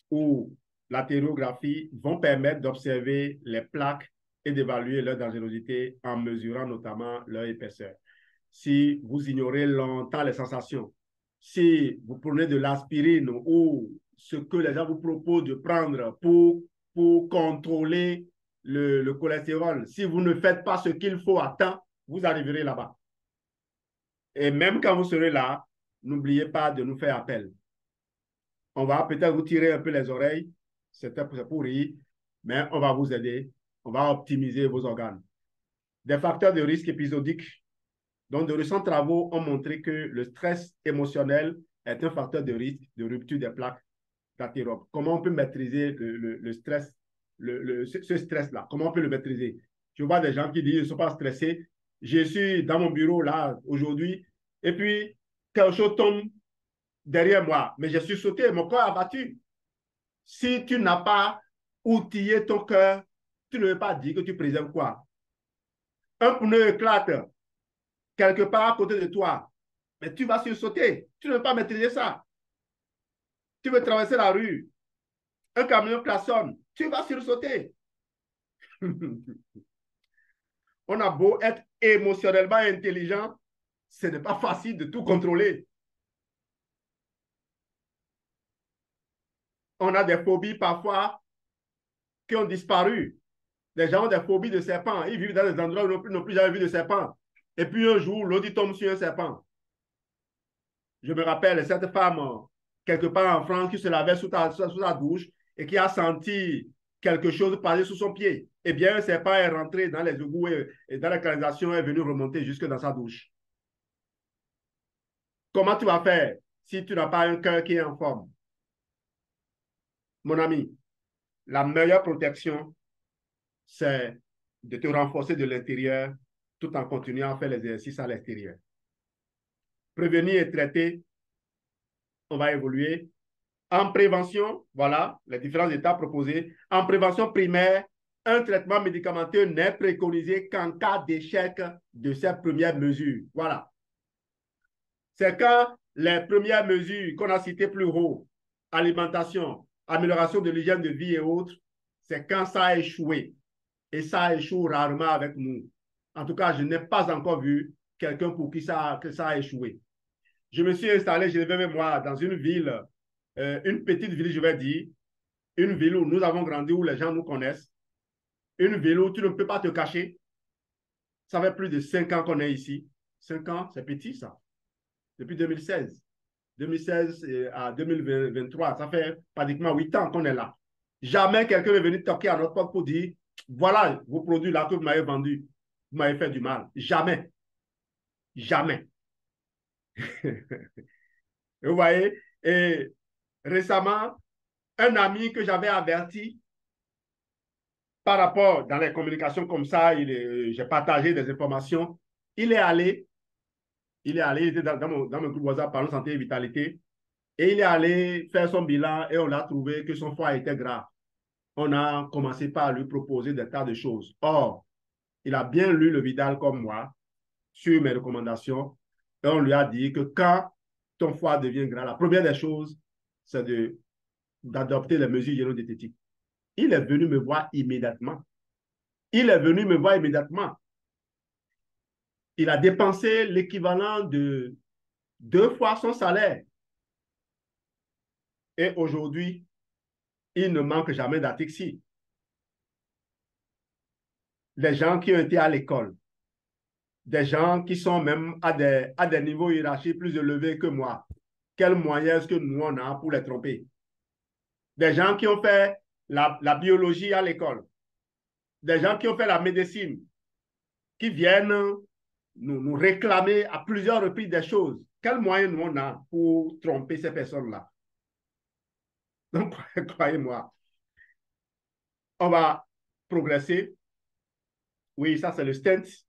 ou l'artériographie vont permettre d'observer les plaques et d'évaluer leur dangerosité en mesurant notamment leur épaisseur. Si vous ignorez longtemps les sensations, si vous prenez de l'aspirine ou ce que les gens vous proposent de prendre pour contrôler le cholestérol, si vous ne faites pas ce qu'il faut à temps, vous arriverez là-bas. Et même quand vous serez là, n'oubliez pas de nous faire appel. On va peut-être vous tirer un peu les oreilles, c'est pour rire, mais on va vous aider, on va optimiser vos organes. Des facteurs de risque épisodiques. Donc, de récents travaux ont montré que le stress émotionnel est un facteur de risque de rupture des plaques d'athérome. Comment on peut maîtriser le stress, ce stress-là? Comment on peut le maîtriser? Je vois des gens qui disent, ils ne sont pas stressés. Je suis dans mon bureau là aujourd'hui, et puis quelque chose tombe derrière moi, mais je suis sauté, mon corps a battu. Si tu n'as pas outillé ton cœur, tu ne veux pas dire que tu préserves quoi? Un pneu éclate quelque part à côté de toi, mais tu vas sursauter. Tu ne veux pas maîtriser ça. Tu veux traverser la rue, un camion klaxonne, tu vas sursauter. On a beau être émotionnellement intelligent, ce n'est pas facile de tout contrôler. On a des phobies parfois qui ont disparu. Les gens ont des phobies de serpents. Ils vivent dans des endroits où ils n'ont plus jamais vu de serpents. Et puis un jour, l'autre tombe sur un serpent. Je me rappelle cette femme, quelque part en France, qui se lavait sous la douche et qui a senti quelque chose passer sous son pied. Eh bien, un serpent est rentré dans les égouts et dans la canalisation est venu remonter jusque dans sa douche. Comment tu vas faire si tu n'as pas un cœur qui est en forme? mon ami, la meilleure protection, c'est de te renforcer de l'intérieur tout en continuant à faire les exercices à l'extérieur. Prévenir et traiter, on va évoluer. En prévention, voilà les différentes étapes proposées. En prévention primaire, un traitement médicamenteux n'est préconisé qu'en cas d'échec de ces premières mesures. Voilà. C'est quand les premières mesures qu'on a citées plus haut, alimentation, amélioration de l'hygiène de vie et autres, c'est quand ça a échoué. Et ça échoue rarement avec nous. En tout cas, je n'ai pas encore vu quelqu'un pour qui ça a échoué. Je me suis installé, je vais même moi, dans une ville, une petite ville, je vais dire, une ville où nous avons grandi, où les gens nous connaissent, une ville où tu ne peux pas te cacher. Ça fait plus de 5 ans qu'on est ici. 5 ans, c'est petit ça. Depuis 2016. 2016 à 2023, ça fait pratiquement 8 ans qu'on est là. Jamais quelqu'un est venu toquer à notre porte pour dire, voilà vos produits là que vous m'avez vendus, vous m'avez fait du mal. Jamais. Jamais. Vous voyez? Et récemment, un ami que j'avais averti par rapport dans les communications comme ça, j'ai partagé des informations. Il est allé, il était dans mon groupe WhatsApp Parlons Santé et Vitalité, et il est allé faire son bilan et on a trouvé que son foie était grave. On a commencé par lui proposer des tas de choses. Or, il a bien lu le Vidal comme moi, sur mes recommandations, et on lui a dit que quand ton foie devient gras, la première des choses, c'est d'adopter les mesures hygiéno-diététiques. Il est venu me voir immédiatement. Il est venu me voir immédiatement. Il a dépensé l'équivalent de 2 fois son salaire. Et aujourd'hui, il ne manque jamais d'atixie. Les gens qui ont été à l'école, des gens qui sont même à des niveaux hiérarchiques plus élevés que moi, quels moyens est-ce que nous, on a pour les tromper? Des gens qui ont fait la biologie à l'école, des gens qui ont fait la médecine, qui viennent nous réclamer à plusieurs reprises des choses. Quels moyens nous, on a pour tromper ces personnes-là? Donc, croyez-moi, on va progresser. Oui, ça, c'est le stent.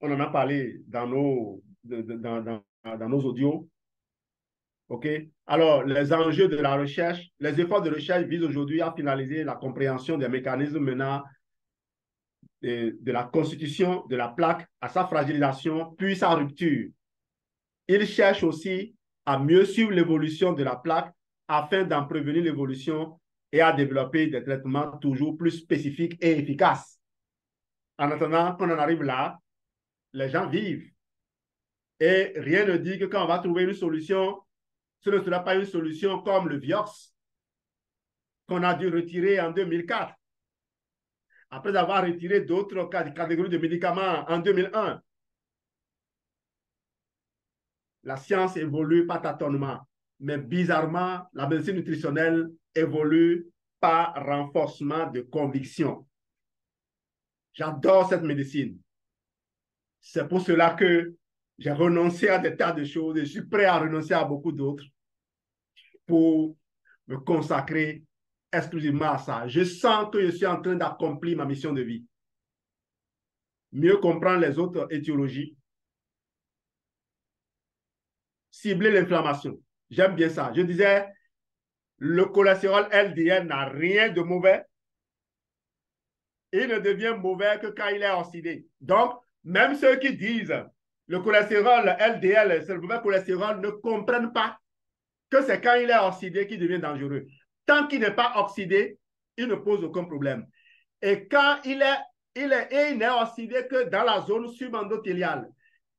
On en a parlé dans nos audios. OK? Alors, les enjeux de la recherche, les efforts de recherche visent aujourd'hui à finaliser la compréhension des mécanismes menant de la constitution de la plaque à sa fragilisation, puis sa rupture. Ils cherchent aussi à mieux suivre l'évolution de la plaque afin d'en prévenir l'évolution et à développer des traitements toujours plus spécifiques et efficaces. En attendant qu'on en arrive là, les gens vivent. Et rien ne dit que quand on va trouver une solution, ce ne sera pas une solution comme le Vioxx qu'on a dû retirer en 2004. Après avoir retiré d'autres catégories de médicaments en 2001. La science évolue par tâtonnement, mais bizarrement, la médecine nutritionnelle évolue par renforcement de conviction. J'adore cette médecine. C'est pour cela que j'ai renoncé à des tas de choses et je suis prêt à renoncer à beaucoup d'autres pour me consacrer exclusivement à ça. Je sens que je suis en train d'accomplir ma mission de vie. Mieux comprendre les autres étiologies, cibler l'inflammation. J'aime bien ça. Je disais, le cholestérol LDL n'a rien de mauvais. Il ne devient mauvais que quand il est oxydé. Donc, même ceux qui disent le cholestérol LDL, c'est le mauvais cholestérol, ne comprennent pas que c'est quand il est oxydé qu'il devient dangereux. Tant qu'il n'est pas oxydé, il ne pose aucun problème. Et quand il n'est oxydé que dans la zone subendothéliale.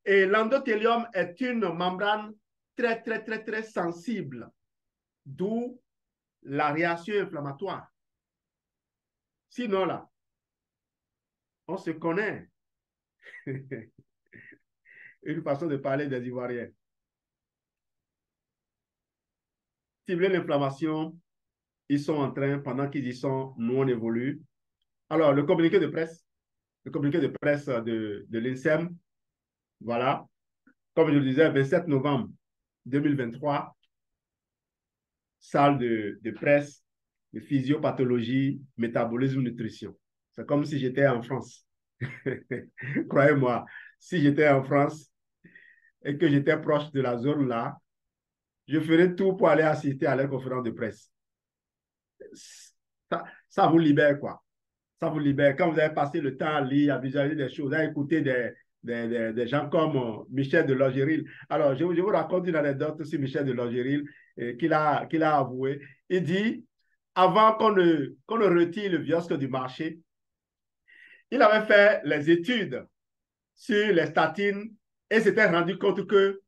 Et l'endothélium est une membrane très, très, très, très sensible, d'où la réaction inflammatoire. Sinon, là, on se connaît. Une façon de parler des Ivoiriens. Cibler l'inflammation, ils sont en train, pendant qu'ils y sont, nous on évolue. Alors, le communiqué de presse de l'INSEM, voilà, comme je le disais, 27 novembre 2023, salle de presse physiopathologie, métabolisme, nutrition. C'est comme si j'étais en France. Croyez-moi, si j'étais en France et que j'étais proche de la zone là, je ferais tout pour aller assister à leur conférence de presse. Ça vous libère, quoi. Ça vous libère. Quand vous avez passé le temps à lire, à visualiser des choses, à écouter des gens comme Michel de Longéril. Alors, je vous raconte une anecdote sur Michel de Longéril qu'il a avoué. Il dit, avant qu'on ne retire le viosque du marché, il avait fait les études sur les statines et s'était rendu compte que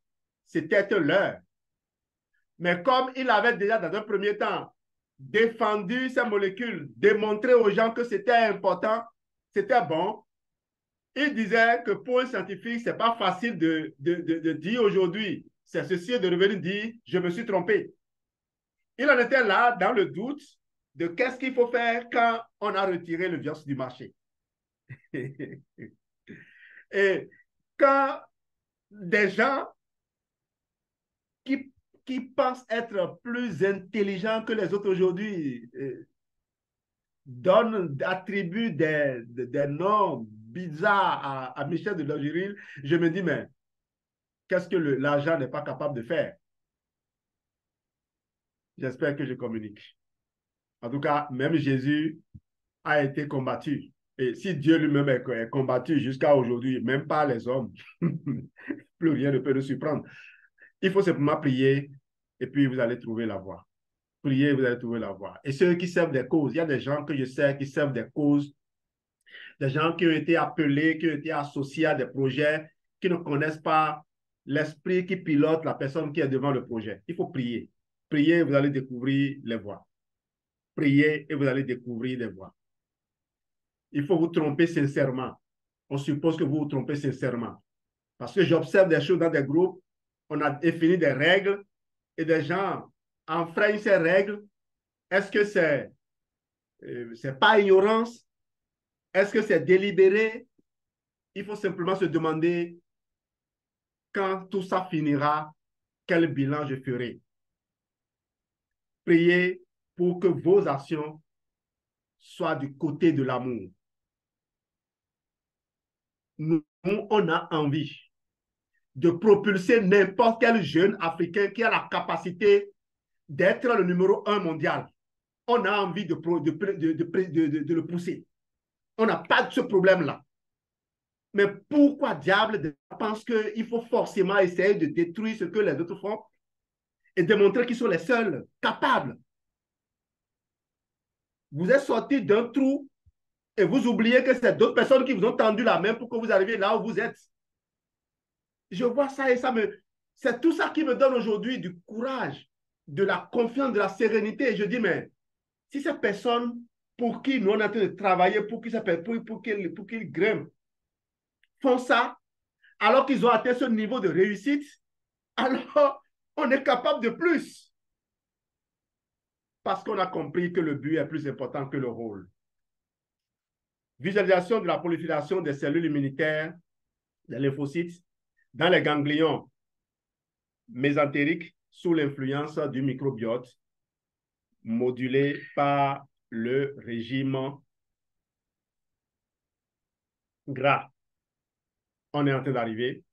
c'était l'heure. Mais comme il avait déjà, dans un premier temps, défendu ces molécules, démontré aux gens que c'était important, c'était bon, il disait que pour un scientifique, ce n'est pas facile de dire aujourd'hui, c'est ceci, de revenir dire, je me suis trompé. Il en était là, dans le doute de qu'est-ce qu'il faut faire quand on a retiré le vios du marché. Et quand des gens qui pensent être plus intelligents que les autres aujourd'hui attribuent des noms bizarres à Michel de Longéril, je me dis, mais qu'est-ce que l'argent n'est pas capable de faire? J'espère que je communique. En tout cas, même Jésus a été combattu. Et si Dieu lui-même est combattu jusqu'à aujourd'hui, même pas les hommes, plus rien ne peut nous surprendre. Il faut simplement prier et puis vous allez trouver la voie. Priez, vous allez trouver la voie. Et ceux qui servent des causes, il y a des gens que je sais qui servent des causes, des gens qui ont été appelés, qui ont été associés à des projets, qui ne connaissent pas l'esprit qui pilote la personne qui est devant le projet. Il faut prier. Priez, vous allez découvrir les voies. Priez et vous allez découvrir les voies. Il faut vous tromper sincèrement. On suppose que vous vous trompez sincèrement. Parce que j'observe des choses dans des groupes, on a défini des règles et des gens enfreignent ces règles. Est-ce que c'est pas ignorance? Est-ce que c'est délibéré? Il faut simplement se demander quand tout ça finira, quel bilan je ferai. Priez pour que vos actions soient du côté de l'amour. Nous, on a envie de propulser n'importe quel jeune africain qui a la capacité d'être le numéro 1 mondial. On a envie de le pousser. On n'a pas de ce problème-là. Mais pourquoi diable pense qu'il faut forcément essayer de détruire ce que les autres font et démontrer qu'ils sont les seuls capables? Vous êtes sortis d'un trou et vous oubliez que c'est d'autres personnes qui vous ont tendu la main pour que vous arriviez là où vous êtes. Je vois ça et c'est tout ça qui me donne aujourd'hui du courage, de la confiance, de la sérénité. Et je dis, mais si ces personnes pour qui nous on est en train de travailler, pour qu'ils grimpent, font ça, alors qu'ils ont atteint ce niveau de réussite, alors on est capable de plus. Parce qu'on a compris que le but est plus important que le rôle. Visualisation de la prolifération des cellules immunitaires, des lymphocytes, dans les ganglions mésentériques sous l'influence du microbiote, modulé par le régime gras. On est en train d'arriver.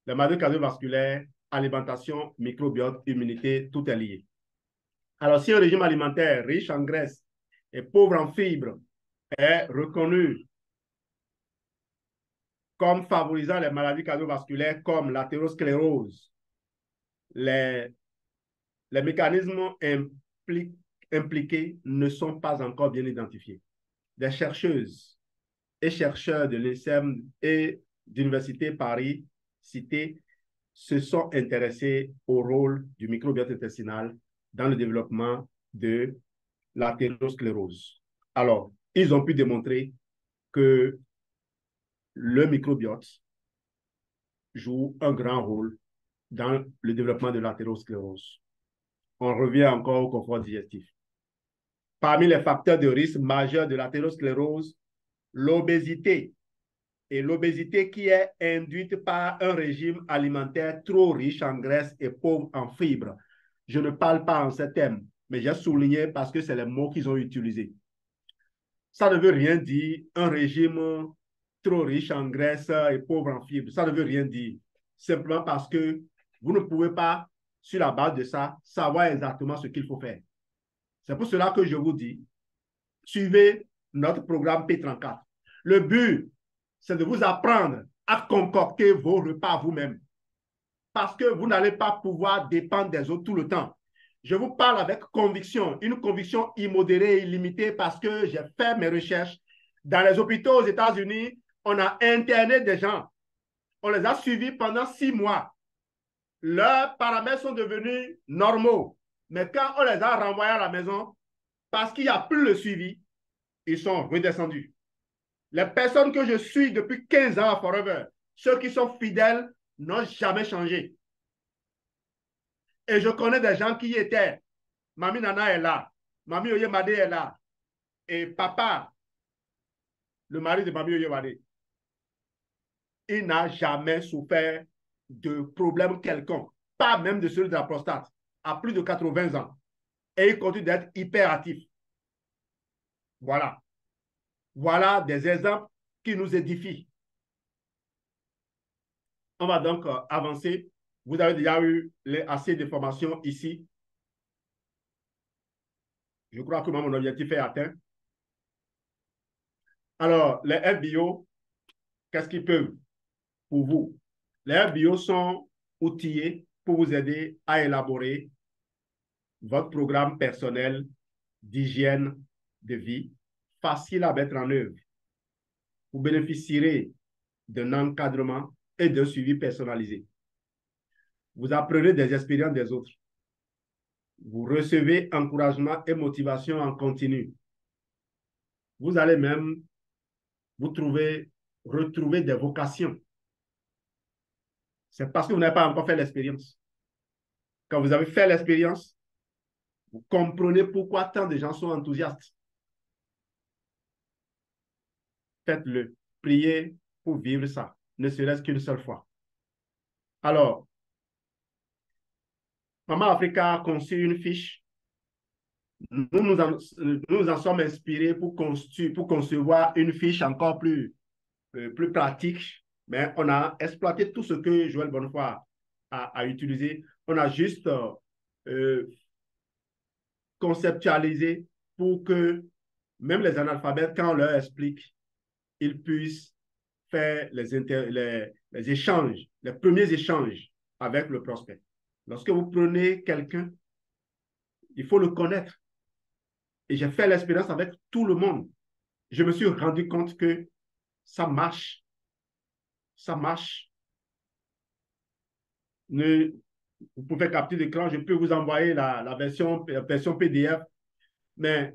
Les maladies cardiovasculaires, alimentation, microbiote, immunité, tout est lié. Alors, si un régime alimentaire riche en graisse et pauvre en fibres est reconnu comme favorisant les maladies cardiovasculaires comme l'athérosclérose, les mécanismes impliqués ne sont pas encore bien identifiés. Des chercheuses et chercheurs de l'INSERM et d'Université Paris cité se sont intéressés au rôle du microbiote intestinal dans le développement de l'athérosclérose. Alors, ils ont pu démontrer que le microbiote joue un grand rôle dans le développement de l'athérosclérose. On revient encore au confort digestif. Parmi les facteurs de risque majeurs de l'athérosclérose, l'obésité. Et l'obésité qui est induite par un régime alimentaire trop riche en graisse et pauvre en fibres. Je ne parle pas en ces termes. mais j'ai souligné parce que c'est les mots qu'ils ont utilisés. Ça ne veut rien dire un régime trop riche en graisse et pauvre en fibres. Ça ne veut rien dire. Simplement parce que vous ne pouvez pas, sur la base de ça, savoir exactement ce qu'il faut faire. C'est pour cela que je vous dis, suivez notre programme P34. Le but, c'est de vous apprendre à concocter vos repas vous-même. Parce que vous n'allez pas pouvoir dépendre des autres tout le temps. Je vous parle avec conviction, une conviction immodérée et illimitée parce que j'ai fait mes recherches. Dans les hôpitaux aux États-Unis, on a interné des gens. On les a suivis pendant 6 mois. Leurs paramètres sont devenus normaux. Mais quand on les a renvoyés à la maison, parce qu'il n'y a plus le suivi, ils sont redescendus. Les personnes que je suis depuis 15 ans à Forever, ceux qui sont fidèles, n'ont jamais changé. Et je connais des gens qui y étaient. Mami Nana est là. Mami Oyemade est là. Et papa, le mari de Mami Oyemade, il n'a jamais souffert de problème quelconque, pas même de celui de la prostate, à plus de 80 ans. Et il continue d'être hyperactif. Voilà. Voilà des exemples qui nous édifient. On va donc avancer. Vous avez déjà eu assez d'informations ici. Je crois que mon objectif est atteint. Alors, les FBO, qu'est-ce qu'ils peuvent pour vous? Les FBO sont outillés pour vous aider à élaborer votre programme personnel d'hygiène de vie, facile à mettre en œuvre. Vous bénéficierez d'un encadrement et d'un suivi personnalisé. Vous apprenez des expériences des autres. Vous recevez encouragement et motivation en continu. Vous allez même retrouver des vocations. C'est parce que vous n'avez pas encore fait l'expérience. Quand vous avez fait l'expérience, vous comprenez pourquoi tant de gens sont enthousiastes. Faites-le. Priez pour vivre ça, ne serait-ce qu'une seule fois. Alors, Maman Africa a conçu une fiche. Nous en sommes inspirés pour concevoir une fiche encore plus pratique, mais on a exploité tout ce que Joël Bonnefoy a utilisé. On a juste conceptualisé pour que même les analphabètes, quand on leur explique, ils puissent faire les échanges, les premiers échanges avec le prospect. Lorsque vous prenez quelqu'un, il faut le connaître. Et j'ai fait l'expérience avec tout le monde. Je me suis rendu compte que ça marche. Ça marche. Vous pouvez capter l'écran, je peux vous envoyer la version PDF, mais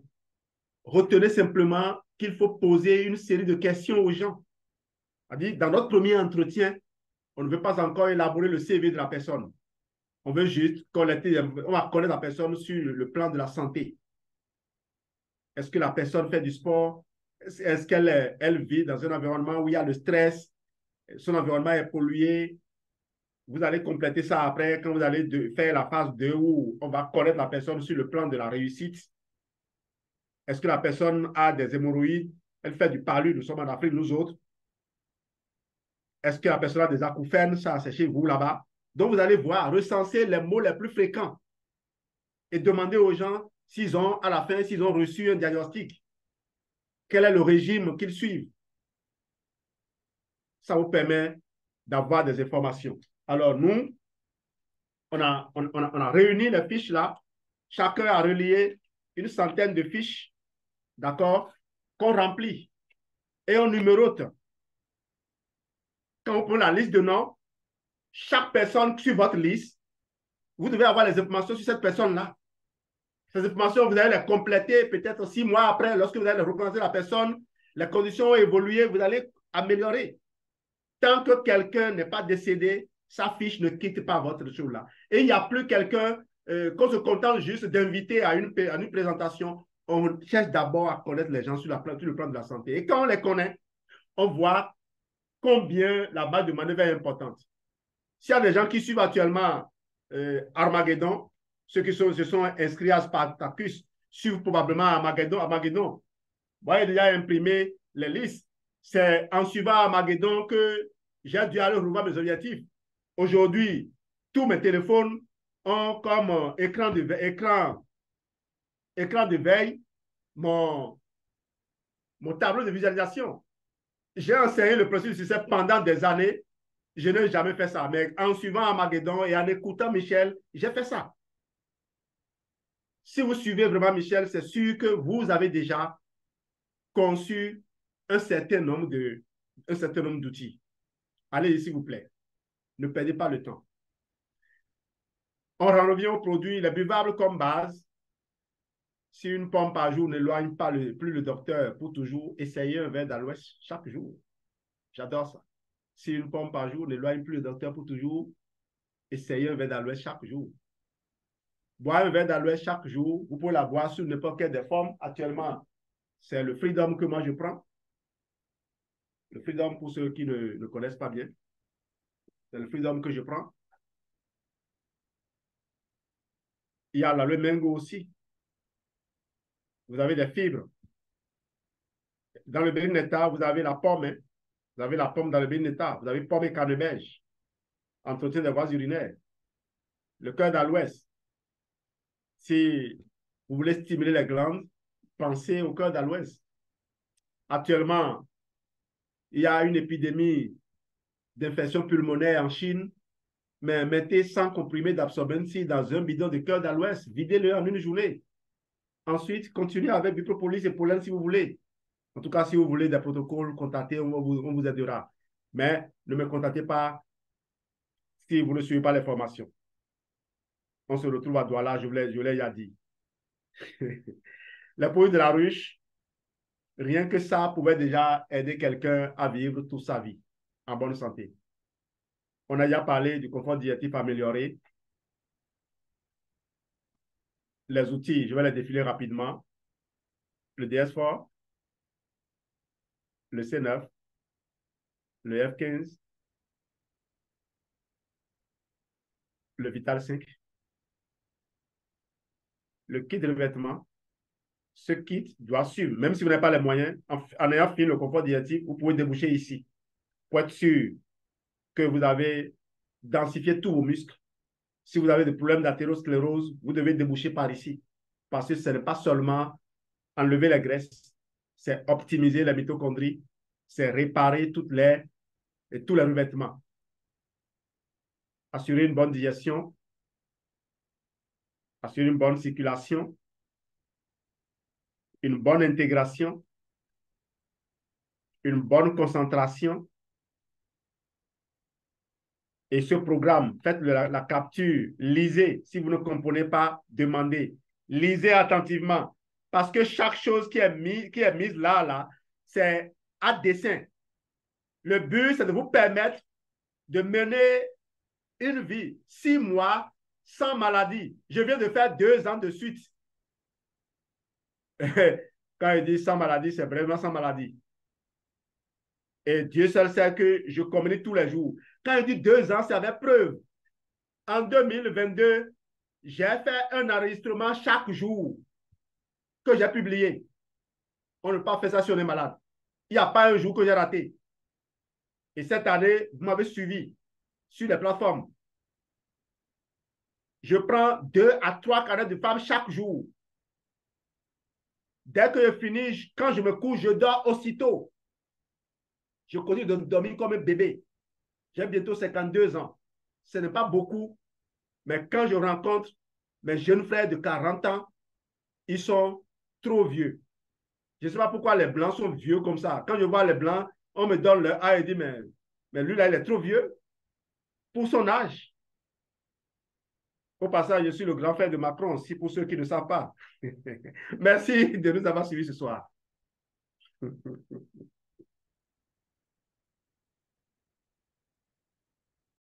retenez simplement qu'il faut poser une série de questions aux gens. C'est-à-dire, dans notre premier entretien, on ne veut pas encore élaborer le CV de la personne. On veut juste on va connaître la personne sur le plan de la santé. Est-ce que la personne fait du sport? Est-ce qu'elle vit dans un environnement où il y a le stress? Son environnement est pollué? Vous allez compléter ça après quand vous allez faire la phase 2 où on va connaître la personne sur le plan de la réussite. Est-ce que la personne a des hémorroïdes? Elle fait du palu, nous sommes en Afrique, nous autres. Est-ce que la personne a des acouphènes? Ça, c'est chez vous là-bas. Donc, vous allez voir, recenser les mots les plus fréquents et demander aux gens s'ils ont, à la fin, s'ils ont reçu un diagnostic. Quel est le régime qu'ils suivent? Ça vous permet d'avoir des informations. Alors, nous, on a réuni les fiches là. Chacun a relié une centaine de fiches, d'accord, qu'on remplit et on numérote. Quand on prend la liste de noms, chaque personne sur votre liste, vous devez avoir les informations sur cette personne-là. Ces informations, vous allez les compléter peut-être 6 mois après, lorsque vous allez représenter la personne, les conditions ont évolué, vous allez améliorer. Tant que quelqu'un n'est pas décédé, sa fiche ne quitte pas votre chose là. Et il n'y a plus quelqu'un qu'on se contente juste d'inviter à une présentation. On cherche d'abord à connaître les gens sur le plan de la santé. Et quand on les connaît, on voit combien la base de manœuvre est importante. S'il y a des gens qui suivent actuellement Armageddon, ceux qui se sont inscrits à Spartacus suivent probablement Armageddon. Vous voyez déjà imprimé les listes. C'est en suivant Armageddon que j'ai dû aller revoir mes objectifs. Aujourd'hui, tous mes téléphones ont comme écran de veille mon tableau de visualisation. J'ai enseigné le processus du succès pendant des années. Je n'ai jamais fait ça. Mais en suivant Armageddon et en écoutant Michel, j'ai fait ça. Si vous suivez vraiment Michel, c'est sûr que vous avez déjà conçu un certain nombre d'outils. Allez, s'il vous plaît. Ne perdez pas le temps. On en revient au produit, les buvables comme base. Si une pomme par jour n'éloigne pas plus le docteur, pour toujours, essayez un verre d'aloès chaque jour. J'adore ça. Si une pomme par jour n'éloigne plus le docteur pour toujours, essayez un verre d'aloès chaque jour. Boire un verre d'aloès chaque jour, vous pouvez la boire sous n'importe quelle des formes. Actuellement, c'est le Freedom que moi je prends. Le Freedom, pour ceux qui ne connaissent pas bien, c'est le Freedom que je prends. Il y a le mango aussi. Vous avez des fibres. Dans le Bénin-Netta, vous avez la pomme. Hein? Vous avez la pomme dans le Bénin-Netta. Vous avez pomme et canneberge. Entretien des voies urinaires. Le cœur d'aloès. Si vous voulez stimuler les glandes, pensez au cœur d'aloès. Actuellement, il y a une épidémie d'infection pulmonaire en Chine, mais mettez 100 comprimés d'absorbent-C dans un bidon de cœur d'aloès, videz-le en une journée. Ensuite, continuez avec du propolis et pollen si vous voulez. En tout cas, si vous voulez des protocoles, contactez, on vous aidera. Mais ne me contactez pas si vous ne suivez pas les formations. On se retrouve à Douala, je l'ai déjà dit. Les produits de la ruche, rien que ça pouvait déjà aider quelqu'un à vivre toute sa vie en bonne santé. On a déjà parlé du confort diététique amélioré. Les outils, je vais les défiler rapidement. Le DS4, le C9, le F15, le Vital 5, le kit de revêtement. Ce kit doit suivre, même si vous n'avez pas les moyens, en ayant fini le confort diététique, vous pouvez déboucher ici pour être sûr que vous avez densifié tous vos muscles. Si vous avez des problèmes d'athérosclérose, vous devez déboucher par ici. Parce que ce n'est pas seulement enlever la graisse, c'est optimiser la mitochondrie, c'est réparer tous les revêtements. Assurer une bonne digestion, assurer une bonne circulation, une bonne intégration, une bonne concentration. Et ce programme, faites la capture, lisez. Si vous ne comprenez pas, demandez. Lisez attentivement. Parce que chaque chose qui est mise là, c'est à dessein. Le but, c'est de vous permettre de mener une vie, 6 mois, sans maladie. Je viens de faire 2 ans de suite. Quand il dit sans maladie, c'est vraiment sans maladie. Et Dieu seul sait que je communique tous les jours. Quand il dit 2 ans, c'est avec preuve. En 2022, j'ai fait un enregistrement chaque jour que j'ai publié. On ne peut pas faire ça si on est malade. Il n'y a pas un jour que j'ai raté. Et cette année, vous m'avez suivi sur les plateformes. Je prends 2 à 3 carnets de femmes chaque jour. Dès que je finis, quand je me couche, je dors aussitôt. Je continue de dormir comme un bébé. J'ai bientôt 52 ans. Ce n'est pas beaucoup, mais quand je rencontre mes jeunes frères de 40 ans, ils sont trop vieux. Je ne sais pas pourquoi les Blancs sont vieux comme ça. Quand je vois les Blancs, on me donne leur âge et dit, mais lui là, il est trop vieux pour son âge. Au passage, je suis le grand frère de Macron, si pour ceux qui ne savent pas. Merci de nous avoir suivis ce soir.